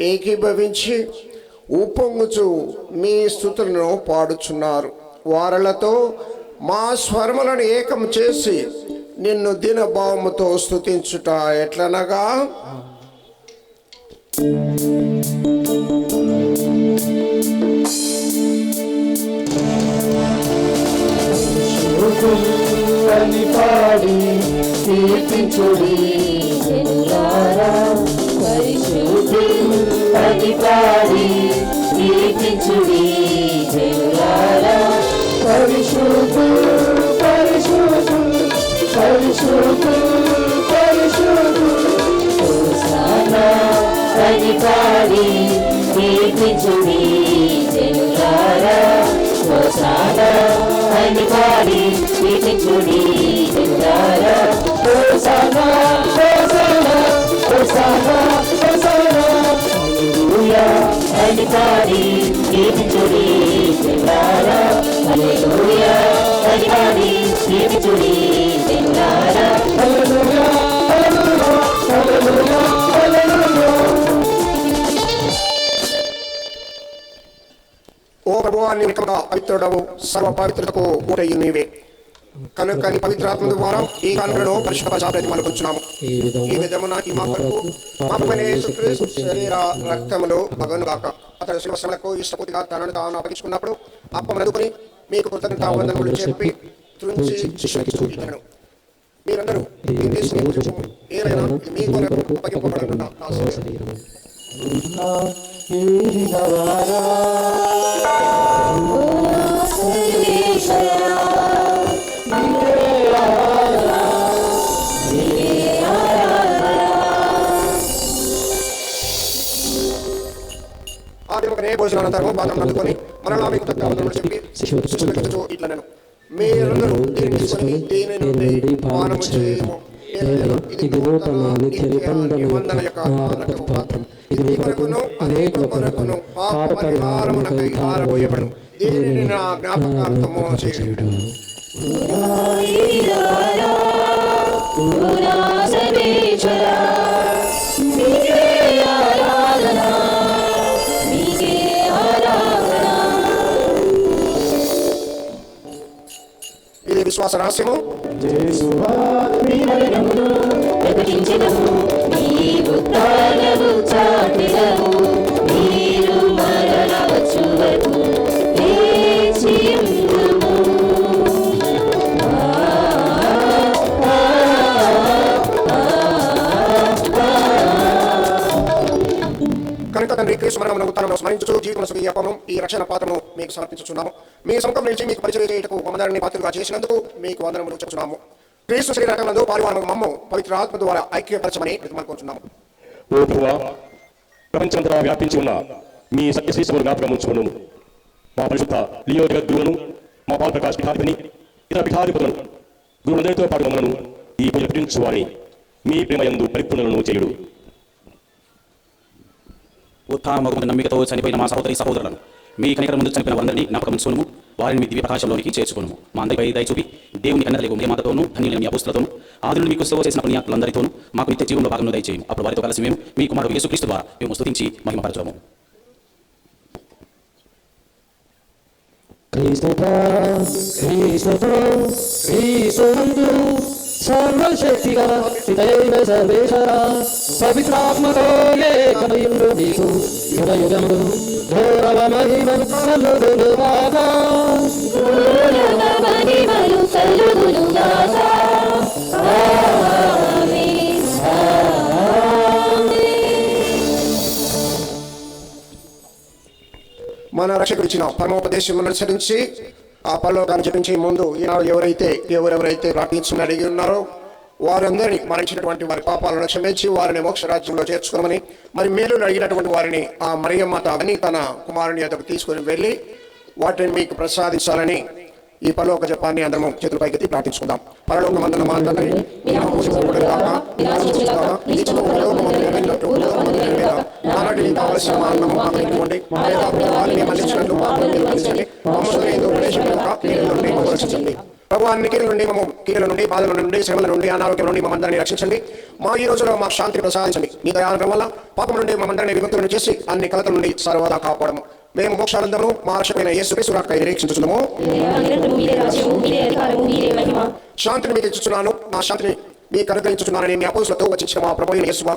Speaker 5: ఏకీభవించి ఉప్పొంగుచు మీ స్తుతులను పాడుచున్నారు. వారలతో మా స్వరములను ఏకం చేసి నిన్ను దినభావముతో స్తుతించుట ఎట్లనగా,
Speaker 2: అని పాడి కీర్తించుడి
Speaker 3: జనులారా పరిశుద్ధుని పాడి కీర్తించుడి జనులారా
Speaker 2: పరిశుద్ధు పరిశుద్ధు పరిశుద్ధు పరిశుద్ధు
Speaker 3: హోసానా అని పాడి కీర్తించుడి జనులారా హోసానా అని పాడి కీర్తించుడి జనులారా
Speaker 2: హోసానా హోసానా హోసానా హోసానా
Speaker 3: హల్లెలూయా అని పాడి కీర్తించుడి జనులారా హల్లెలూయా అని పాడి కీర్తించుడి జనులారా
Speaker 2: హల్లెలూయా హల్లెలూయా హల్లెలూయా హల్లెలూయా.
Speaker 5: ఓ ప్రభువా, నీవికముగా పవిత్రుడవు, సర్వ పవిత్రతకు ఊటయు నీవే కనుక నీ పవిత్రాత్మ ద్వారా ఈ కానుకలను పరిశుద్ధపరచాలని మనకుంటున్నాము. ఈ విధమున ఈ మా కొరకు మా ప్రభువైన యేసుక్రీస్తు శరీర రక్తములు మగనుగాక. అతడు శిలువ శ్రమలకు ఇష్టపూర్తిగా తనను తాను అప్పగించుకున్నప్పుడు అప్పమనుకొని మీకు కృతజ్ఞతావందనములు చెప్పి త్రుంచి శిష్యునికి చూపించాను. మీరందరూ దీన్ని తీసుకుని భుజించుము. ఏలైనా ఇది మీ కొరకు అప్పగింపబడుతున్న నా శరీరము. భోజనానంతరము పాత్రను అందుకొని మరలా మీకు కృతజ్ఞతావందనములు చెప్పి శిష్యులకు ఇట్లనెను, మీరందరూ దీన్ని తీసుకొని దీని నుండి పానము చేయము. ఇది నూతన నిత్య నిబంధన యొక్క రక్తపు పాత్రం. ఇది మీ కొరకును అనేకుల కొరకును పాప పరిహారమునకై ధారపోయబడును. దీనిని నా జ్ఞాపకార్థము చేయుడు. ఇది విశ్వాస రహస్యము. కనుక తండ్రి క్రీస్తు మరణమును ఉత్థానమును స్మరించుచు జీవితమునకు ఈ అప్పమును ఈ రక్షణ పాత్రను మీకు సమర్పించుచున్నాము. మీ సముఖం నుంచి మీకు పరిచయం చేయుటకు మమ్మల్ని పాత్రలుగా చేసినందుకు మీకు వందనములు చెప్పుచున్నాము. క్రీస్తు శరీర రక్తమునందు పాలువారము మమ్ము పవిత్ర ఆత్మ ద్వారా ఐక్యపరచమని బ్రతిమాలుకొంటున్నాము.
Speaker 9: ఓ ప్రభువా, ప్రపంచమంతటా వ్యాపించి ఉన్న మీ సత్యశ్రీసమును జ్ఞాపకం ఉంచుకొను. మా పరిశుద్ధ లియో జగద్గురువును, మా పాల్ ప్రకాష్ పీఠాధిపతిని, ఇతర పీఠాధిపతులను, గురువులందరితో పాటు మమ్మలను ఈ పూజ పఠించువాని మీ ప్రేమయందు పరిపూర్ణలను చేయుడు.
Speaker 8: ఉత్థానమగు నమ్మికతో చనిపోయిన మా సహోదరి సహోదరులను మీ కనికరం ముందు చనిపోయిన వారందరినీ జ్ఞాపకం ఉంచుకొనుము. వారిని మీ దివ్య ప్రకాశంలోనికి చేర్చుకొనుము. మా అందరిపై దయ చూపి దేవుని కన్నతలకు మీ మాతతోనూ ధన్యులైన మీ అపోస్తలతోనూ ఆదులను మీకు సేవ చేసిన పుణ్యాత్ములందరితోనూ మాకు నిత్య జీవంలో భాగంలో దయచేయము. అప్పుడు వారితో కలిసి మేము మీ కుమారుడు యేసుక్రీస్తు ద్వారా మేము స్తుతించి మహిమపరచుము.
Speaker 2: సర్వశక్తిగా పితైన సర్వేశ్వర పవిత్రాత్మతో ఏకమయుండు నీకు యుగయుగములు గౌరవ మహిమలు కలుగునుగాక.
Speaker 5: మన రక్షకుడు ఇచ్చిన పరమోపదేశం అనుసరించి ఆ పరలోకాన్ని జపించే ముందు ఈనాడు ఎవరెవరైతే ప్రార్థించమని అడిగి ఉన్నారో వారందరినీ మరణించినటువంటి వారి పాపాలను క్షమించి వారిని మోక్ష రాజ్యంలో చేర్చుకోమని, మరి మేలు అడిగినటువంటి వారిని ఆ మరియమ్మ అని తన కుమారుని యొద్దకు తీసుకుని వెళ్ళి వాటిని మీకు ప్రసాదించాలని ఈ పరలోక జపాన్ని అందరము చేతులపైకి ప్రార్థించుకుందాం. పరలోకమందున మా తండ్రి, నీ నామము పూజింపబడుగాక, నీ రాజ్యం వచ్చుగాక, నీ చిత్తము పరలోకమందు నెరవేరినట్టు భూలోకమందు నెరవేరుగాక. నానాటికి కావలసిన మా అన్నము మాకు ఇవ్వండి, మా పాపములను మన్నించినట్లు పాపములను మన్నించండి, మమ్మల్ని ఎందుకు ప్రవేశపెట్టక కీడుల నుండి మమ్మల్ని రక్షించండి. ప్రభు అన్ని కీడుల నుండి బాధల నుండి శ్రమల నుండి అనారోగ్యం నుండి మమ్మల్ని రక్షించండి. మా ఈ రోజులో మా శాంతిని ప్రసాదించండి. మీ దయానుగ్రహం వల్ల పాపం నుండి మమ్మల్ని విముక్తులను చేసి అన్ని కలతల నుండి సర్వదా కాపాడము. మేము మోక్షానందము మా రక్షకుడైన యేసుక్రీస్తు రాకడై నిరీక్షించుచున్నాము. శాంతిని మీకు ఇచ్చుచున్నాను, నా శాంతిని మీకు అనుగ్రహించుచున్నానని మీ అపోస్తులతో వచ్చిన మా ప్రభువైన యేసువా,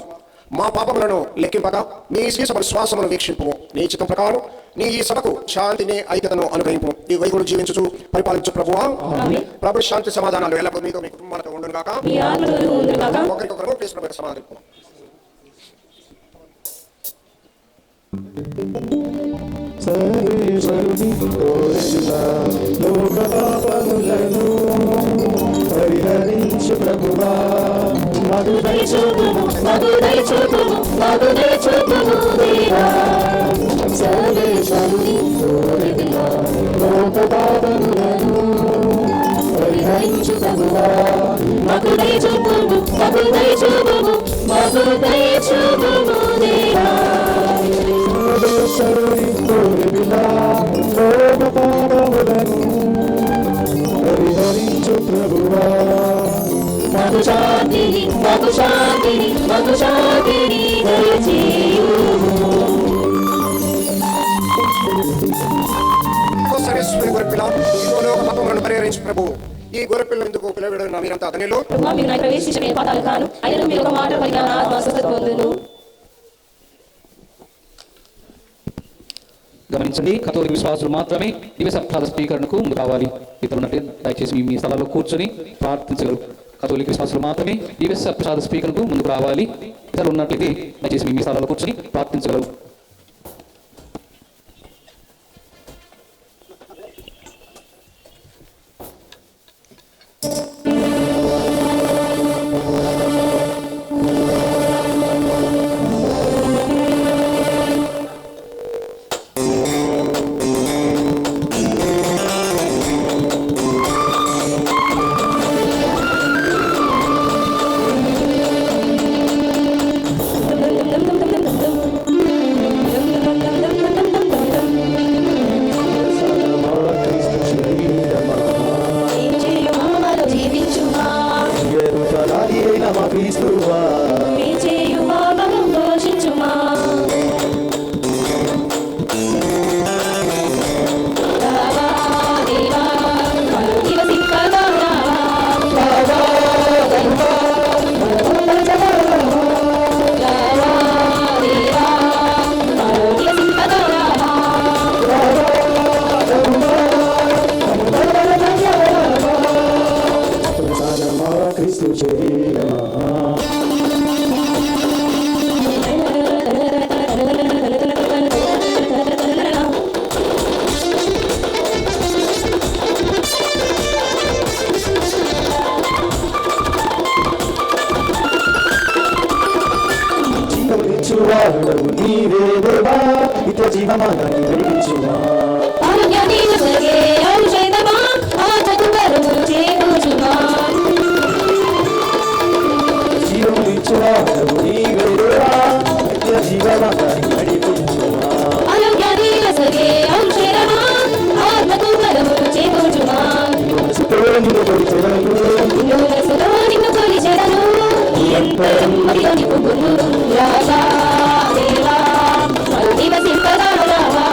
Speaker 5: మా పాపములను లెక్కింపక మీ సభ శ్వాసమును వీక్షింపు. నీ చిత్తం ప్రకారం నీ ఈ సభకు శాంతిని ఐక్యతను అనుగ్రహింపు. ఈ వైగుడు జీవించుచు పరిపాలించు ప్రభువా. ప్రభు శాంతి సమాధానాలు ఎల్లప్పుడూ మీతో మీ కుటుంబాలతో ఉండును గాక. ఒకరికొకరు క్రీస్తు ప్రభువుతో సమాధానం.
Speaker 2: సర్వేశ్వరుని కోరెలా లోక పాపములను పరిహరించు ప్రభువా.
Speaker 3: మధుదయ చూపుము దేవా. సర్వేశ్వరుని కోరెలా లోక పాపములను పరిహరించు ప్రభువా. మధుదయ చూపుము దేవా.
Speaker 2: సర్వేశ్వరుని కోరెలా లోక పాపములను పరిహరించు ప్రభువా.
Speaker 3: మధు శాంతిని
Speaker 5: సర్వేశ్వరుని గొర్రెపిల్ల లోక పాపములను పరిహరించు ప్రభు. ఈ గొర్రెపిల్ల ఎందుకు పిలవబడిన మీరంతా ధన్యులు.
Speaker 3: ప్రవేశించిన పాతాలు కాను అయినా మీరు ఒక మాట పలికిన ఆత్మ స్వస్థత పొందును.
Speaker 1: గమనించండి, కథోలిక విశ్వాసులు మాత్రమే దివ్య సప్తాహ స్వీకరణకు ముందు కావాలి. ఇతరులు ఉన్నట్టే దయచేసి మీ స్థలాల్లో కూర్చొని ప్రార్థించగలరు. కథోలిక విశ్వాసులు మాత్రమే దివ్య సప్తాహ స్వీకరణకు ముందుకు రావాలి. ఇతరులు ఉన్నట్లయితే దయచేసి మీ స్థలాల్లో కూర్చొని ప్రార్థించగలరు.
Speaker 3: రాజా దేవా దివ సింపదారా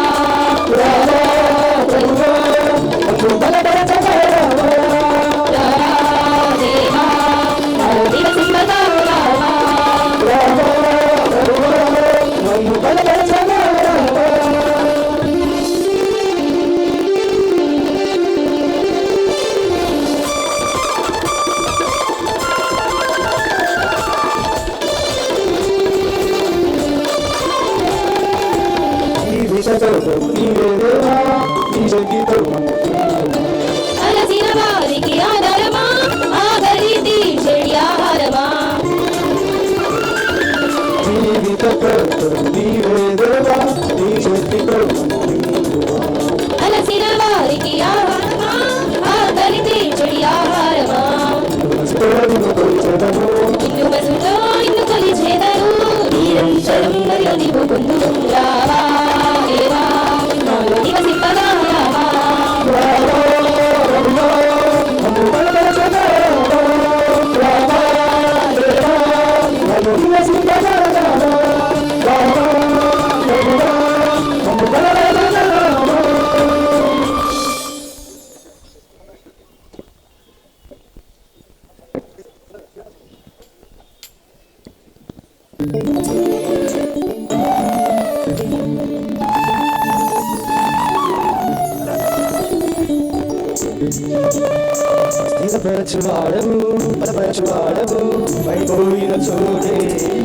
Speaker 2: స్థిరపరచువాడవు బలపరచువాడవు పడిపోయిన చోటే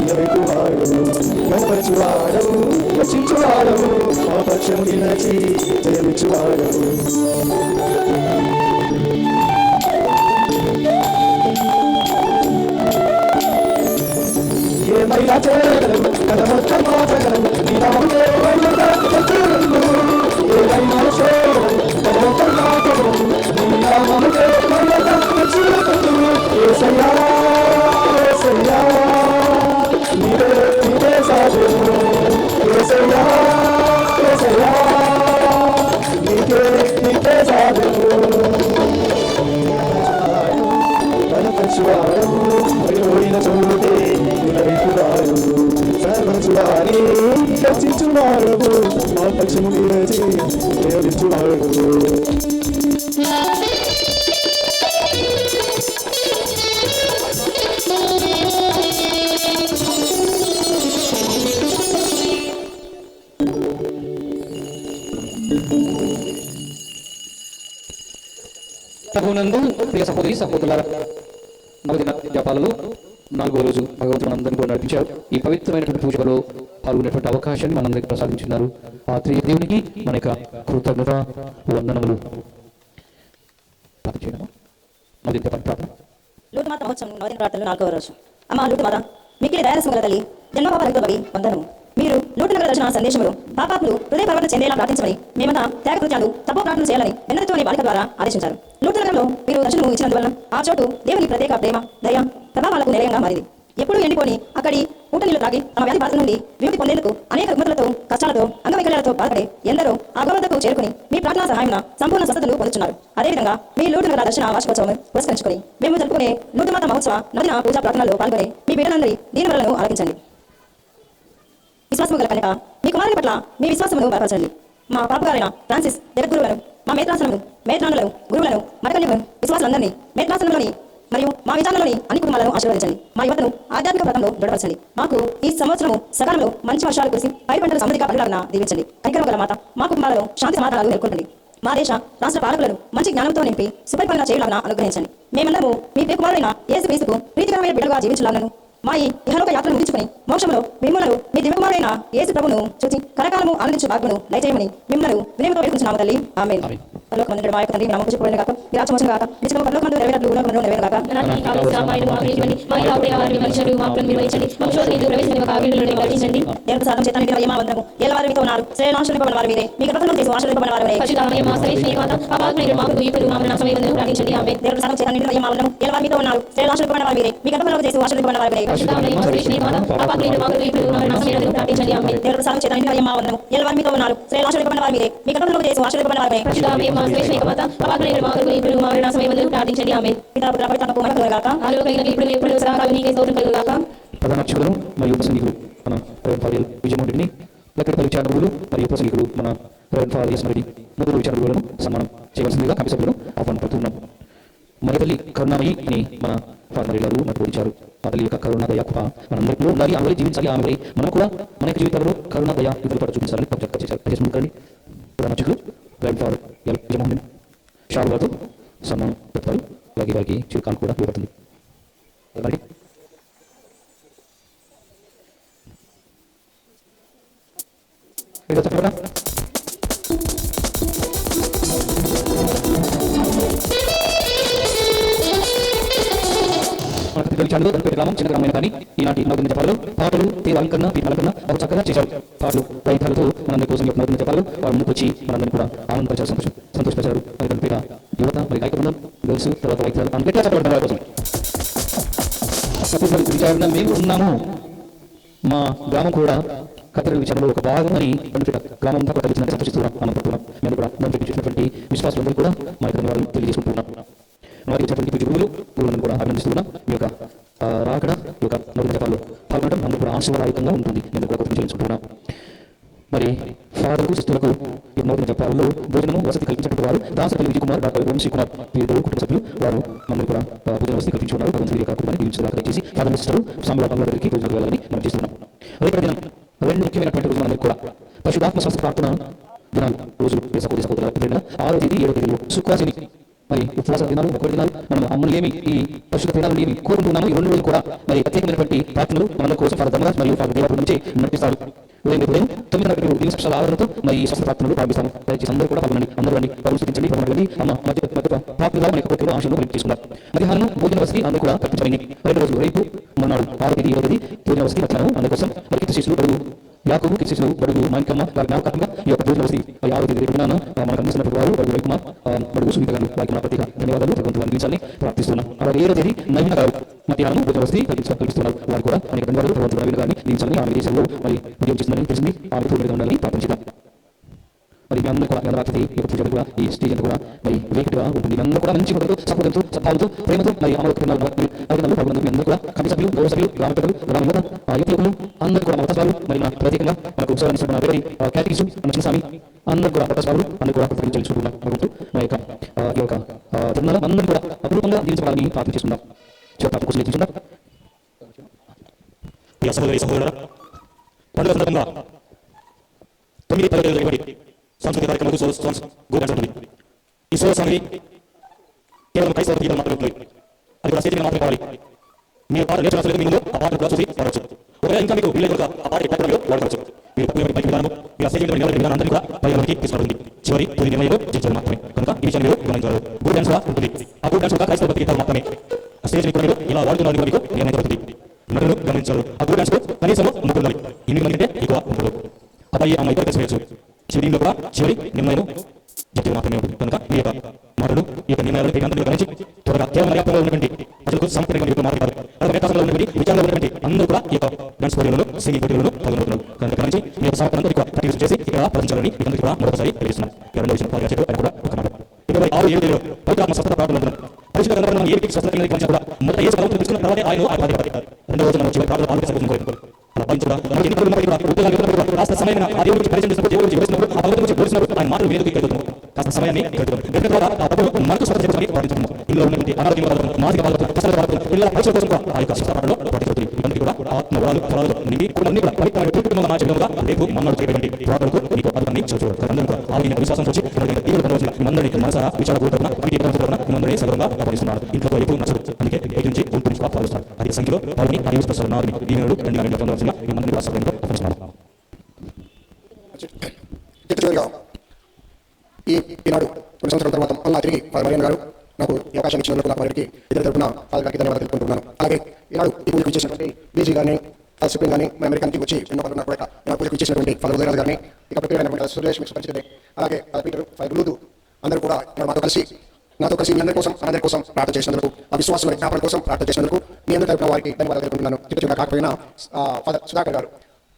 Speaker 2: నిలబెట్టువాడవు బలపరచువాడవు రక్షించువాడవు మా పక్షము నిలచి జయమిచ్చువాడవు ఏమైనా చేయగలవు కథ మొత్తం మార్చగలవు నీ నామములో శత్రువులను ఏమైనా చేయగలవు కథ మొత్తం మార్చగలవు నీ నామములో శత్రువులను యేసయ్యా యేసయ్యా నీవే సాధ్యము యేసయ్యా యేసయ్యా నీకే సాధ్యము బలపరచువాడవు పడిపోయిన చోటే నిలబెట్టువాడవు సర్వచువాని రక్షించువాడవు మా పక్షము నిలచి ప్రేమించువాడవు
Speaker 1: ప్రభునందు ప్రియ సహోదరి సహోదరులారా, నవదిన జపాలలో 4వ రోజు భగవంతుడు మనందరినీ కూడా నడిపించారు. ఈ పవిత్రమైనటువంటి పూజలో పాల్గొనేటువంటి అవకాశాన్ని మనందరికీ ప్రసాదించున్నారు. ఆ త్రియ దేవునికి మన యొక్క కృతజ్ఞత వందనములు.
Speaker 6: లూటుమాత మహోత్సవం నవదిన ప్రార్థనలు 4వ రోజు. అమ్మ లూటుమాత మిక్కిలి దయారసముగల తల్లి, జన్మపాపరహితమై వందనము. మీరు లూటునగర దర్శన సందేశములు పాపాత్ములు హృదయ పరివర్తన చెందేలా ప్రార్థించమని, మేమంతా త్యాగకృత్యాలు తపో ప్రార్థన చేయాలని వెన్నెలతోని బాలిక ద్వారా ఆదేశించారు. లూటునగరంలో మీరు దర్శనము ఇచ్చినందువలన ఆ చోటు దేవుని ప్రత్యేక ప్రేమ, దయ, ప్రభావాలకు నిలయంగా మారింది. ఎప్పుడూ ఎండిపోని అక్కడి ఊట నీళ్లు తాగి తమ వ్యాధి బాధ నుండి విముక్తి పొందేందుకు అనేక రుగ్మతలతో, కష్టాలతో, అంగవైకల్యాలతో బాధపడే ఎందరో ఆ గోవద్దకు చేరుకుని మీ ప్రార్థనా సహాయం సంపూర్ణ స్వస్థతలు పొందుతున్నారు. అదేవిధంగా మీ లూటునగర దర్శన వార్షికోత్సవం పురస్కరించుకుని మేము జరుపుకునే లూటుమాత మహోత్సవ నవదిన పూజా ప్రార్థనలో పాల్గొని మీ బిడ్డలందరి దీనివలను ఆలకించండి. విశ్వాసము గల కనుక మీ కుమారుని పట్ల మీ విశ్వాసమును బలపరచండి. మా పాపగారైన ఫ్రాన్సిస్ జగద్గురువులను, మా మేత్రాసనము, మేత్రానులను, గురువులను, మఠకన్యలను, విశ్వాసులందరినీ మేత్రాసనంలోని మరియు మా విచారణలోని అన్ని కుటుంబాలను ఆశీర్వదించండి. మా యువతను ఆధ్యాత్మిక పథంలో దృఢపరచండి. మాకు ఈ సంవత్సరము సకాలంలో మంచి వర్షాలు కురిసి పై పంటలు సమృద్ధిగా పండుగలను దీవించండి. కనికరం గల మాత మా కుటుంబాలలో శాంతి సమాధానాలు నెలకొల్పండి. మా దేశ రాష్ట్ర పాలకులను మంచి జ్ఞానంతో నింపి సుపరిపాలన చేయలాగా అనుగ్రహించండి. మేమందరము మీ కుమారుడైన యేసు క్రీస్తుకు ప్రీతికరమైన బిడ్డలుగా జీవించాలను మా ఈ ఇహలోక యాత్రను ముగించుకుని మోక్షంలో మిమ్మల్ని మీ దివ్యకుమారుడైన యేసు ప్రభువును చూసి కరకాలము ఆనందించు భాగ్యమును దయచేయమని మిమ్మల్ని వినయంతో వేడుకుంటున్నాము తల్లి. ఆమేన్. పరలోకమందున మా యొక్క తండ్రి, మీ నామము పూజింపబడును గాక, మీ రాజ్యము వచ్చును గాక, మీ చిత్తము పరలోకమందు నెరవేరునట్లు భూలోకమందును నెరవేరును గాక.
Speaker 3: నానాటికి కావలసిన సహాయము మాకు ఇవ్వండి. మా యావడే వారిని మనుషులు మాకు నిర్వహించండి. మా శోధనకు ప్రవేశించని కావిడుల నుండి రక్షించండి.
Speaker 6: దేవుని సాధన చేత నిత్య మహిమ ఎల్లవారి మీతో ఉన్నారు. శ్రేణాశ్రయింపబడిన వారు మీరే, మీ గర్భఫలము చేసి ఆశీర్వదింపబడిన వారు మీరే.
Speaker 3: పరిశుద్ధమైన మా శ్రేష్ఠ మాత పాపాత్ములైన మాకు ఇప్పుడు మా మరణ సమయమందు ప్రార్థించండి. ఆమేన్.
Speaker 6: దేవుని సాధన చేత నిత్య మహిమ ఎల్లవారి మీతో ఉన్నారు. శ్రేణాశ్రయింపబడిన వారు మీరే, మీ గర్భఫలము చేసి ఆశీర్వదింపబడిన వారు మీరే.
Speaker 3: పరిశుద్ధమైన మా శ్రేష్ఠ మాత పాపాత్ములైన మాకు ఇప్పుడు మా మరణ సమయమందు ప్రార్థించండి. ఆమేన్.
Speaker 6: దేవుని సాధన చేత నిత్య మహిమ ఎల్లవారి మీతో ఉన్నారు. శ్రేణాశ్రయింపబడిన వారు మీరే, మీ గర్భఫలము చేసి ఆశీర్వదింపబడిన వారు మీరే.
Speaker 3: పరిశుద్ధమైన మా శ్రేష్ఠ మాత పాపాత్ములైన మాకు ఇప్పుడు మా మరణ సమయమందు ప్రార్థించండి. ఆమేన్.
Speaker 6: పితా పుత్ర పవిత్రాత్మకు మహిమ కలుగును గాక.
Speaker 3: ఆలోకైన ఇప్పుడు ఎప్పుడు సదాకాలం నీకే స్తోత్రం కలుగును గాక.
Speaker 1: ప్రధాన అర్చకులను మరియు ఉపసంగికులు మన ఫాదర్ విజయమోహన్ లెక్కడి పరిచారకులు మరియు ఉపసంగికులు మన ఫాదర్ స్మృతి ముగ్గురు విచారకులను సన్మానం చేయవలసిందిగా కమిటీ సభ్యులను ఆహ్వానపడుతున్నాం. మన తల్లి కరుణామయిని మన ఫాదర్ గారు మనకు బోధించారు. ఆ తల్లి యొక్క కరుణ దయ కృప మనందరిలో ఉండాలి, ఆమె జీవించాలి. ఆమె మనం కూడా మన యొక్క జీవితంలో కరుణ దయ ఇద్దరు పట్ల చూపించాలని చేశారు. ప్రధాన అర్చకులు ఫాదర్ విజయమోహన్ షారులతో సన్మానం పెడతారు. అలాగే వారికి చిరుకాను కూడా ఇవ్వబడుతుంది. చెప్పరా గ్రామం చిన్న గ్రామమైన కానీ ఈనాటి నవదిన జపాలలో పాటలు అలంకరణ అలంకరణ బహు చక్కగా చేశారు. పాటలు వైద్యాలతో మనందరి కోసం నవదిన జపాలు వారు ముందుకు వచ్చి మనందరినీ కూడా ఆనందపరిచారు, సంతోషపరిచారు. మరి దాని పేద యువత, మరి గాయక బృందం, గర్ల్స్, తర్వాత వైద్యాలు అందరికీ చెప్పబడిన వారి కోసం విచారణ మేము ఉన్నాము. మా గ్రామం కూడా కత్తెర విచారణలో ఒక భాగం అని పండుపేట గ్రామం అంతా కూడా వచ్చిందని సంతోషిస్తున్నాం, ఆనందపడుతున్నాం. మేము కూడా దాన్ని చూసినటువంటి విశ్వాసులందరూ కూడా మా యొక్క ధన్యవాదాలు తెలియజేసుకుంటున్నాం. వారికి వచ్చినటువంటి గురువులను కూడా అభినందిస్తున్నాం. మీ యొక్క రాకడ ఈ యొక్క నవదిన జపాల్లో పాల్గొనడం అందరూ కూడా ఆశీర్వాదకరంగా ఉంటుంది. మేము కూడా చెల్లించుకుంటున్నాం. మరి ఫాదర్కు సిస్టర్లకు ఈ నవదిన జపాల్లో భోజనము వసతి కల్పించినటువంటి వారు దాసపల్లి విజయ్ కుమార్, డాక్టర్ వంశీ కుమార్ వీరు కుటుంబ సభ్యులు వారు మమ్మల్ని కూడా భోజన వసతి కల్పించుకున్నారు. భగవంతుడి యొక్క కుటుంబాన్ని దీవించడానికి చేసి ఫాదర్ సిస్టర్ సాంబులందరికీ భోజనం వెళ్ళాలని మనం చేస్తున్నాం. రేపటి దినం రెండు ముఖ్యమైనటువంటి రోజు మనకి కూడా పరిశుద్ధాత్మ స్వస్థ ప్రార్థన దినాలు రోజులు సహోదర 6వ తేదీ 7వ తేదీలో శుక్రశని
Speaker 7: మరి ఉపవాస దినాలు, ఒక్కటి దినాలు మనం అమ్మను ఏమి ఈ పరిశుద్ధ దినాలను ఏమి కోరుకుంటున్నాము. ఈ 2 రోజులు కూడా మరి ప్రత్యేకమైనటువంటి ప్రార్థనలు మన కోసం ఫాదర్ ధర్మరాజ్ మరియు ఫాదర్ దేవాపురం నుంచి నడిపిస్తారు. ఉదయం 9 దీని స్పెషల్ ఆధారంతో మరి ఈ స్వస్థ ప్రార్థనలు ప్రారంభిస్తాము. దయచేసి అందరూ కూడా పాల్గొనండి. అందరూ రండి, ప్రభుత్వం స్థితించండి, ప్రభుత్వం అమ్మ మధ్య ప్రార్థన ద్వారా మనకి కోరికలు ఆశలు మనం తీసుకున్నారు. మధ్యాహ్నం భోజన వసతి అందరూ కూడా కల్పించబడింది. 2 రోజులు రేపు మొన్నాడు 6వ తేదీ 7వ తేదీ భోజన వసతి మధ్యాహ్నం అందరి కోసం మరి కిత్త శిష్యులు బడుగు యాకోబు, కిత్త శిష్యులు బడుగు మాణికమ్మ వారి జ్ఞాపకార్థంగా ఈ యొక్క భోజన వసతి 6వ తేదీ రేపు మనకు అందిస్తున్నటువంటి వారు బడుగు రవికుమార్, బడుగు సునీత గారు, వారికి నా ప్రత్యేక ధన్యవాదాలు భగవంతుడు అందించాలని ప్రార్థిస్తున్నాం. 7వ తేదీ నవీన గారు మధ్యాహ్నం భోజన వసతి కల్పిస్తున్నారు. వారు కూడా అనేక ధన్యవాదాలు భగవంతుడు నవీన గారిని దీవించాలని, ఆమె దేశంలో మరి ఉద్యోగం చేస్తుందని తెలిసింది. ఆమె తోడుగా ఉండాలని ప్రార్థించాం. మరి మీ అందరూ కూడా రాత్రి ఈ పూజ కూడా ఈ స్టేజ్ అంతా కూడా మరి వేగంగా ఉంటుంది. మీ అందరూ కూడా మంచి కొడుతూ సపోర్టుతో సత్తాలతో ప్రేమతో మరి అమలు ప్రభుత్వం అందరూ కూడా కమిటీ సభ్యులు, గౌరవ సభ్యులు, గ్రామ పెద్దలు, గ్రామ యువత, యువకులు అందరూ కూడా మతస్వాలు మరి మన ప్రత్యేకంగా మనకు ఉత్సవాన్ని కేటగిరీస్ చిన్నస్వామి అందరూ కూడా మతస్వాలు అందరూ కూడా ప్రతినిధించుకుంటున్నాం. మన యొక్క ఈ యొక్క తిరుమల అందరూ కూడా అపూర్వంగా దీవించబడాలని ప్రార్థన చేసుకుందాం. కోసం నేర్చుకుందాం.
Speaker 9: పండుగ సందర్భంగా 9 తరగతి సాంస్కృతిక కార్యక్రమాలకు గోచరిస్తుంది. ఈ సోల సాంగ్ని కేవలం క్రైస్తవ తీయడం మాత్రమే ఉంటుంది. అది కూడా స్టేజ్ మీద మాత్రమే కావాలి. మీరు పాట నేర్చుకోవడం మీ ముందు ఆ పాట కూడా చూసి పాడవచ్చు. ఒకవేళ ఇంకా మీకు వీళ్ళ ఆ పాట ఎక్కడో వాడవచ్చు. మీరు పక్కన బయట విధానము మీరు స్టేజ్ మీద నిలబడిన విధానం కూడా పరిగణలోకి తీసుకుంటుంది. చివరి తుది నిర్ణయంలో జీవించడం మాత్రమే. కనుక ఈ విషయం మీరు గమనించారు. బూట్ డాన్స్ కూడా ఉంటుంది. ఆ బూట్ డాన్స్ కూడా క్రైస్తవ భక్తి మాత్రమే. స్టేజ్ మీద ఇలా వాడుతున్నారు మీకు నిర్ణయించబడుతుంది. నటులు గమనించారు. ఆ బూట్ డాన్స్ కనీసం 3 ఉండాలి. 8 మంది కంటే ఎక్కువ ఉండదు. అబ్బాయి అమ్మాయి ఇద్దరు కలిసి వేయచ్చు. చివరిలో కూడా చివరి నిర్ణయం జట్టు మాత్రమే ఉంటుంది. కనుక ఈ యొక్క మాటలు ఈ యొక్క నిర్ణయాలు గమనించి త్వరగా కేవలం వ్యాప్తంలో ఉన్నటువంటి ప్రజలకు సంపూర్ణంగా మాట్లాడారు. వ్యక్తంలో ఉన్నటువంటి విచారంలో ఉన్నటువంటి అందరూ కూడా ఈ యొక్క డాన్స్ పోటీలలో సింగింగ్ పోటీలలో పాల్గొంటున్నారు. కనుక గమనించి ఈ యొక్క సంపూర్ణంతో ఎక్కువ ప్రాక్టీస్ చేసి ఇక్కడ ప్రదర్శించాలని అందరికీ కూడా మరొకసారి తెలియజేస్తున్నాం. 2వ విషయం కూడా ఒక మాట 26-7 పవిత్రాత్మ స్వస్థత ప్రార్థనలు పరిశుద్ధ గ్రంథంలో మనం ఏ వ్యక్తి స్వస్థత కలిగించినా కూడా మొదట ఏ స్వస్థత తీసుకున్న తర్వాత ఆయన ఆధిపత్యం. 2వ రోజు మనం చివరి ప్రార్థన ఆలోచించబోతుంది. అలా భావించడం మనకి ఎన్ని పనులు ఉద్యోగాలు కాస్త సమయం ఆ దేవుడి గురించి పరిచయం చేసినప్పుడు దేవుడి గురించి చేసినప్పుడు ఆ భగవంతుడి గురించి బోధిస్తున్నప్పుడు ఆయన మాటలు వేదికకి కలుగుతాము. కాస్త సమయాన్ని గడుపుతాం. గడిపిన తర్వాత ఆ ప్రభువు మనకు స్వస్థత చేయించమని ప్రార్థించము. ఇందులో ఉన్నటువంటి అనారోగ్య బాధలు, మానసిక బాధలు, కష్టాల బాధలు, పిల్లల పరీక్షల కోసం కూడా ఆ యొక్క స్వస్థతలో ప్రతిపడుతుంది. ఇవన్నీ కూడా ఆత్మ వరాలు ఫలాలు నిండి అన్ని కూడా పవిత్రమైన కుటుంబంగా మార్చడంగా రేపు మన్నాడు చేయబడి ప్రార్థనకు మీకు అద్భుతాన్ని చూడవచ్చు. అందరూ కూడా ఆ విశ్వాసం వచ్చి మనందరికీ మనసారా విచారపూర్వకంగా మిమ్మల్ని సగంగా భావిస్తున్నారు. ఇంట్లో ఎప్పుడు నచ్చదు. అందుకే బయట నుంచి గుంపు నుంచి భావిస్తారు. అధిక సంఖ్యలో వారిని అడిగిస్తున్నారు. దీనిలో 2 పొందవలసిన మిమ్మల్ని రాష్ట్రంలో పంపిస్తున్నారు.
Speaker 5: ఈనాడు కొన్ని సంవత్సరాల తర్వాత అలా తిరిగి మరియన్ గారు నాకు ఈ అవకాశం ఇచ్చినందుకు నాకు వారికి ఇద్దరు తరపున ఫాదర్ గారికి ధన్యవాదాలు తెలుపుకుంటున్నాను. అలాగే ఈనాడు ఈ పూజకు ఇచ్చేసినటువంటి బీజీ గారిని, సుప్రీం గారిని, అమెరికాకి వచ్చి ఎన్నో పనులు కూడా పూజకు ఇచ్చేసినటువంటి ఫాదర్ ఉదయరాజు గారిని, ఇక ప్రత్యేకమైనటువంటి సురేష్ మీకు పరిచితే, అలాగే పీటర్ ఫాదర్ లూదు అందరూ కూడా నాతో కలిసి మీ అందరి కోసం ప్రార్థన చేసినందుకు, ఆ విశ్వాసం జ్ఞాపకం కోసం ప్రార్థన చేసినందుకు మీ అందరి తరపున వారికి ధన్యవాదాలు తెలుపుకుంటున్నాను. చిన్న కాకపోయినా ఫాదర్ సుధాకర్ గారు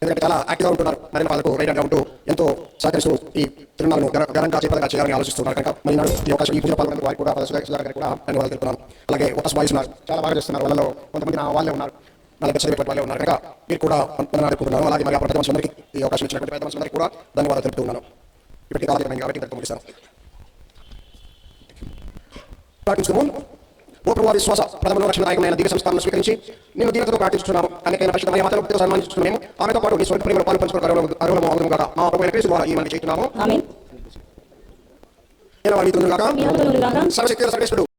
Speaker 5: ఎందుకంటే చాలా యాక్టివ్గా ఉంటున్నారు. మరి వాళ్ళకు రైడర్గా ఉంటూ ఎంతో సహకరిస్తూ ఈ తిరునాళ్ళను ఘనంగా చేయాలని ఆలోచిస్తున్నారు. కనుక మరి నాడు ఈ అవకాశం ఈ పూజ పాల్గొనేందుకు వారికి కూడా సుధాకర్ గారికి కూడా ధన్యవాదాలు తెలుపుతున్నాను. అలాగే ఒక బాయ్స్ ఉన్నారు, చాలా బాగా చేస్తున్నారు. వాళ్ళలో కొంతమంది వాళ్ళే ఉన్నారు, 40 చదివేపటి వాళ్ళే ఉన్నారు. కనుక మీరు కూడా అనుకుంటున్నాను. అలాగే మరి పెద్ద మనుషులందరికీ ఈ అవకాశం ఇచ్చినటువంటి పెద్ద మనుషులందరికీ కూడా ధన్యవాదాలు తెలుపుతున్నాను. ఇప్పటికీ కాలం కాబట్టి ముగిస్తాను. ఓ ప్రభు విశ్వాస ప్రథమ రక్షణదాయకమైన దివ్య సంస్థానం స్వీకరించి నేను దీనితో ప్రార్థిస్తున్నాను. అనేకైన పరిశుద్ధమైన మాతృతో సన్మానిస్తున్నాము. ఆమెతో పాటు నీ స్వల్ప ప్రేమలో పాలు పంచుకోవడం అరువులము అవుతుంది కాక మా ప్రభువైన క్రీస్తు ద్వారా ఈ మనకి చేస్తున్నాము. సర్వశక్తి సర్వేశ్వరుడు